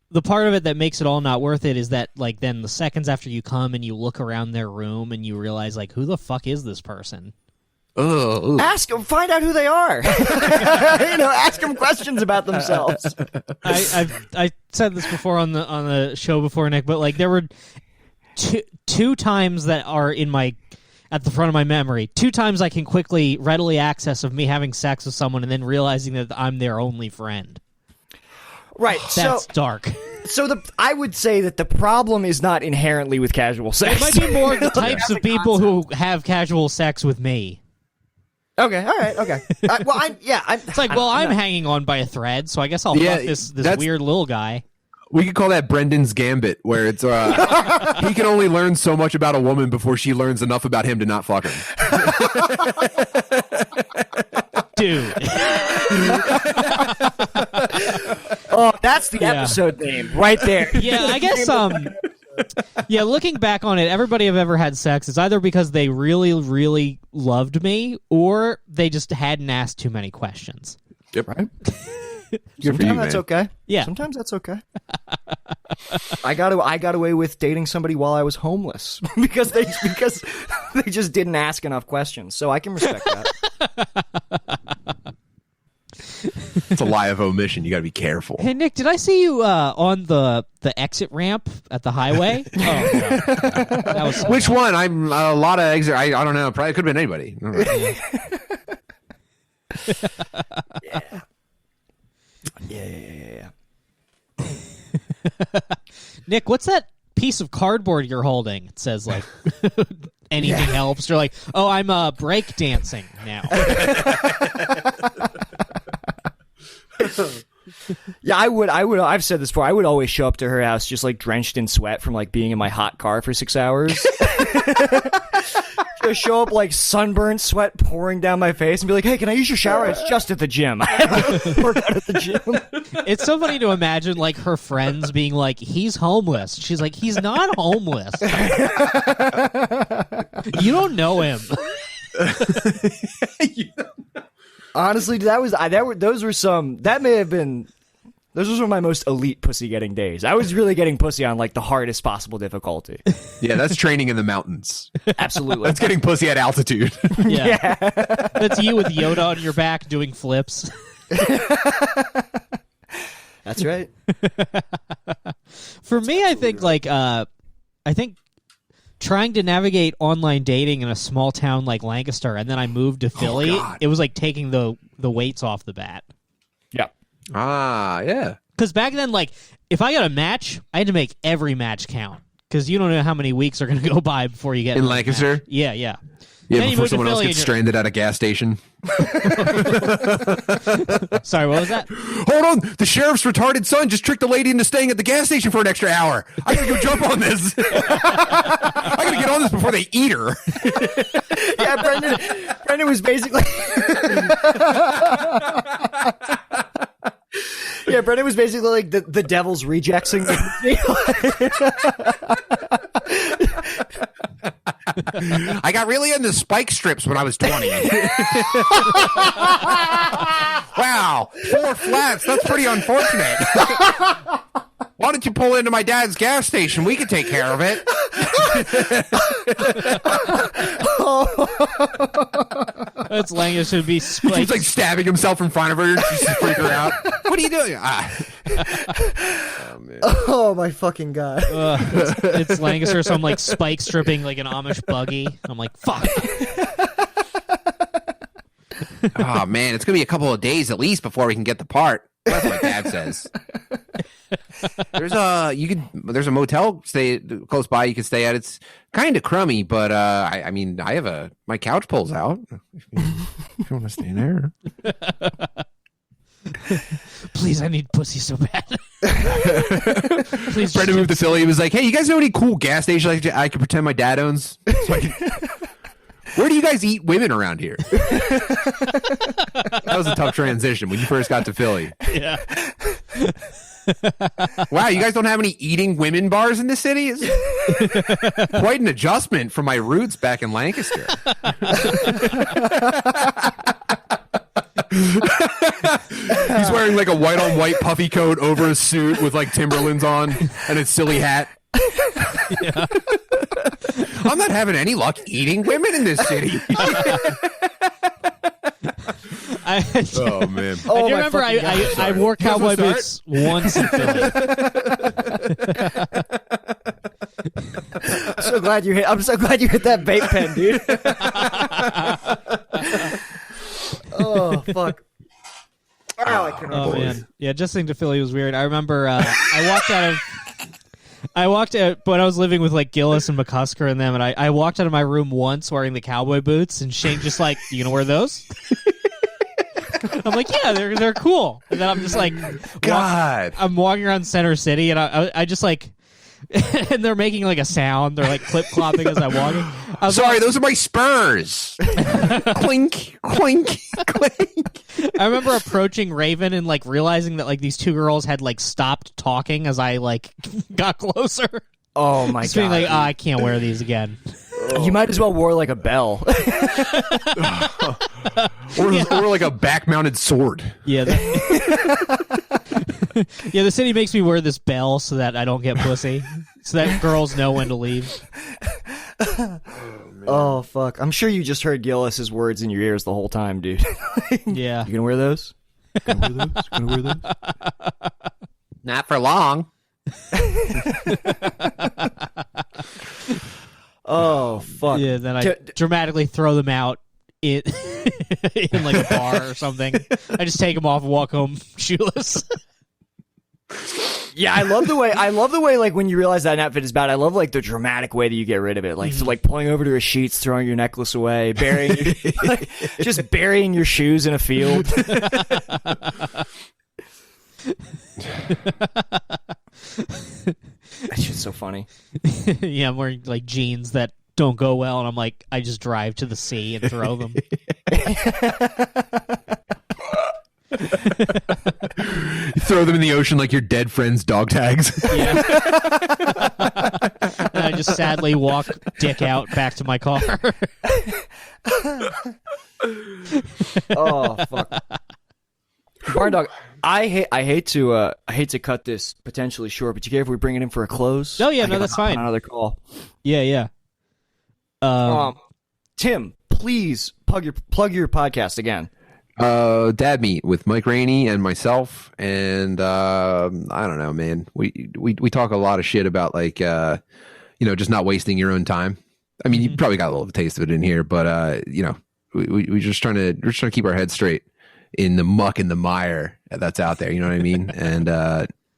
it that makes it all not worth it is that like then the seconds after you come and you look around their room and you realize like, who the fuck is this person? Oh, Ask them, find out who they are. Ask them questions about themselves. I said this before on the show before, Nick, but like there were two times that are at the front of my memory. 2 times I can readily access of me having sex with someone and then realizing that I'm their only friend. Right. That's dark. So I would say that the problem is not inherently with casual sex. It might be more the types of people who have casual sex with me. Okay, all right, okay. It's like, I'm hanging on by a thread, so I guess I'll fuck this weird little guy. we could call that Brendan's Gambit, where it's he can only learn so much about a woman before she learns enough about him to not fuck him. Dude. Oh, that's the episode name right there. Yeah, I guess yeah, looking back on it, everybody I've ever had sex is either because they really, really loved me or they just hadn't asked too many questions. Yep. Right? Sometimes That's okay. Yeah. Sometimes that's okay. I got away with dating somebody while I was homeless because they just didn't ask enough questions. So I can respect that. It's a lie of omission. You got to be careful. Hey Nick, did I see you on the exit ramp at the highway? Oh, no. That was Which one? I'm a lot of exit. I don't know. Probably could have been anybody. Yeah. Nick, what's that piece of cardboard you're holding? It says like anything helps. You're like, oh, I'm break dancing now. Yeah, I would. I've said this before. I would always show up to her house just like drenched in sweat from like being in my hot car for 6 hours. Just show up like sunburned, sweat pouring down my face, and be like, "Hey, can I use your shower? It's just at the gym. I work out at the gym." It's so funny to imagine like her friends being like, "He's homeless." She's like, "He's not homeless. You don't know him." Honestly, those were some my most elite pussy getting days. I was really getting pussy on like the hardest possible difficulty. Yeah, that's training in the mountains. Absolutely. That's getting pussy at altitude. Yeah. That's you with Yoda on your back doing flips. That's right. For me, I think trying to navigate online dating in a small town like Lancaster, and then I moved to Philly. God. It was like taking the weights off the bat. Yeah. Ah, yeah. Because back then, like, if I got a match, I had to make every match count. Because you don't know how many weeks are going to go by before you get In a Lancaster? match. Yeah, yeah. Yeah, Then you before move to someone else Philly gets and stranded at a gas station. Sorry, what was that? Hold on, the sheriff's retarded son just tricked the lady into staying at the gas station for an extra hour. I gotta go jump on this. I gotta get on this before they eat her. Yeah, Brendan was basically yeah, Brendan was basically like the devil's rejecting. I got really into spike strips when I was 20. Wow, 4 flats. That's pretty unfortunate. Why don't you pull into my dad's gas station? We could take care of it. That's language should be spiked. He's like stabbing himself in front of her just to freak her out. What are you doing? Oh, man. Oh my fucking god. It's Lancaster, so I'm like spike stripping like an Amish buggy. I'm like, fuck. Oh, man, it's going to be a couple of days at least before we can get the part. That's what my dad says. There's a motel stay close by you can stay at. It's kind of crummy, but I mean, I have my couch pulls out. If you want to stay there. Please, I need pussy so bad. Please, Brendan moved to Philly. He was like, "Hey, you guys know any cool gas stations I could pretend my dad owns?" So where do you guys eat women around here? That was a tough transition when you first got to Philly. Yeah. Wow, you guys don't have any eating women bars in the city? It's quite an adjustment from my roots back in Lancaster. He's wearing like a white on white puffy coat over a suit with like Timberlands on and a silly hat. Yeah. I'm not having any luck eating women in this city. Oh man! I do remember I wore cowboy boots once in Philly. I'm so glad you hit that vape pen, dude. Oh fuck. Oh, I couldn't Oh man, yeah, just saying to Philly was weird. I remember I walked out when I was living with like Gillis and McCusker and them, and I walked out of my room once wearing the cowboy boots, and Shane just like, "You gonna wear those?" I'm like, "Yeah, they're cool." And then I'm just like, God, I'm walking around Center City, and I just like, and they're making like a sound. They're like clip clopping as I'm walking. Sorry, those are my spurs. Clink, clink, clink. I remember approaching Raven and like realizing that like these two girls had like stopped talking as I like got closer. Oh my Just god! being like, I can't wear these again. You might as well wear like a bell. Or like a back-mounted sword. Yeah. Yeah, the city makes me wear this bell so that I don't get pussy, so that girls know when to leave. Oh fuck! I'm sure you just heard Gillis's words in your ears the whole time, dude. Yeah. You gonna wear those? Gonna wear those? Not for long. Oh fuck! Yeah, then I dramatically throw them out in in like a bar or something. I just take them off and walk home shoeless. Yeah, I love the way like when you realize that an outfit is bad. I love like the dramatic way that you get rid of it, like so, like pulling over to her sheets, throwing your necklace away, burying your, like, just burying your shoes in a field. That shit's so funny. Yeah, I'm wearing like jeans that don't go well, and I'm like, I just drive to the sea and throw them. You throw them in the ocean like your dead friend's dog tags. Yeah. And I just sadly walk dick out back to my car. Oh fuck. Barn Dog, I hate to cut this potentially short, but you care if we bring it in for a close? Oh yeah, no, that's fine. Another call. Yeah. Tim, please plug your podcast again. Dad Meat with Mike Rainey and myself, and I don't know, man. We talk a lot of shit about like just not wasting your own time. I mean, you probably got a little taste of it in here, but we're just trying to keep our heads straight in the muck and the mire that's out there. You know what I mean? And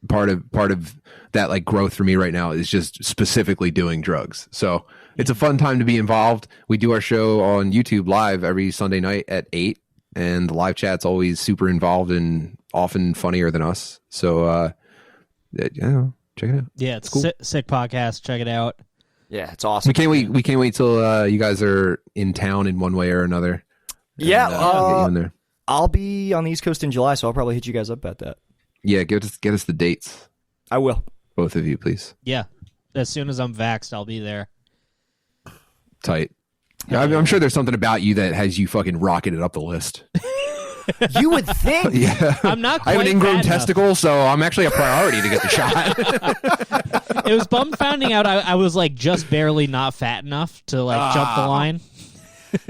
part of that like growth for me right now is just specifically doing drugs. So it's a fun time to be involved. We do our show on YouTube live every Sunday night at 8. And the live chat's always super involved and often funnier than us. So, check it out. Yeah, it's cool. Sick podcast. Check it out. Yeah, it's awesome. We can't wait till you guys are in town in one way or another. Yeah, get you in there. I'll be on the East Coast in July, so I'll probably hit you guys up about that. Yeah, get us the dates. I will. Both of you, please. Yeah, as soon as I'm vaxxed, I'll be there. Tight. Yeah, I'm sure there's something about you that has you fucking rocketed up the list. You would think. Yeah, I'm not quite I have an ingrown fat testicle, enough. so I'm actually a priority to get the shot. It was bum finding out I was like just barely not fat enough to like jump the line.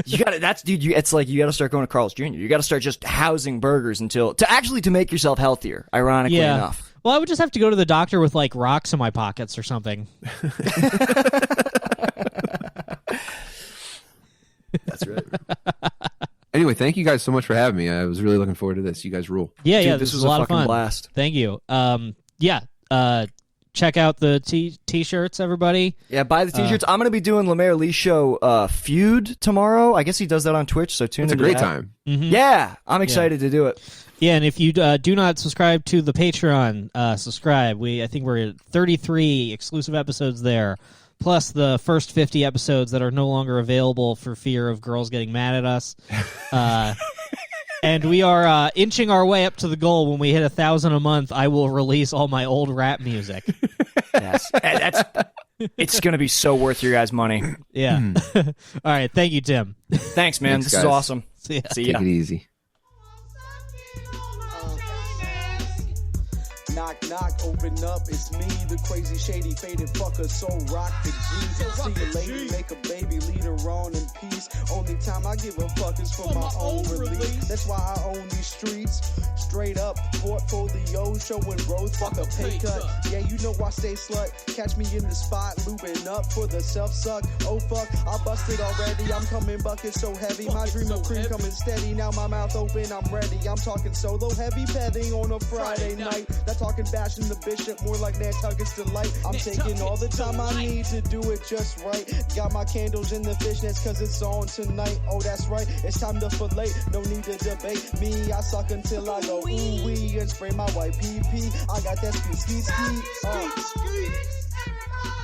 You got to. It's like you got to start going to Carl's Jr. You got to start just housing burgers to make yourself healthier. Ironically enough. Well, I would just have to go to the doctor with like rocks in my pockets or something. That's right. Anyway, thank you guys so much for having me. I was really looking forward to this. You guys rule. Yeah, Dude, this was a lot a of fucking fun. blast. Thank you. Check out the t-shirts, everybody. Yeah, buy the t-shirts. I'm going to be doing Lemaire Lee's show Feud tomorrow. I guess he does that on Twitch, so tune in. It's a great time. Mm-hmm. Yeah, I'm excited to do it. Yeah, and if you do not subscribe to the Patreon, subscribe. I think we're at 33 exclusive episodes there, plus the first 50 episodes that are no longer available for fear of girls getting mad at us. And we are inching our way up to the goal. When we hit 1,000 a month, I will release all my old rap music. Yes, it's going to be so worth your guys' money. Yeah. All right. Thank you, Tim. Thanks, man. Thanks, this guys. is awesome. See ya. See ya. Take it easy. Knock, knock, open up, it's me, the crazy, shady, faded fucker, so rock the G. See you later, make a baby, lead her on in peace. Only time I give a fuck is for my own release. That's why I own these streets. Straight up, portfolio showing growth, fuck a pay cut. Yeah, you know I stay slut. Catch me in the spot, looping up for the self-suck. Oh fuck, I busted already, I'm coming bucket so heavy. My dream of cream coming steady, now my mouth open, I'm ready. I'm talking solo, heavy petting on a Friday night. That talking bashing the bishop, more like Nantucket's delight. I'm taking all the time I need to do it just right. Got my candles in the fishnets cause it's on tonight. Oh, that's right, it's time to fillet. No need to debate me. I suck until I go ooh-wee and spray my white pee-pee. I got that ski. Everybody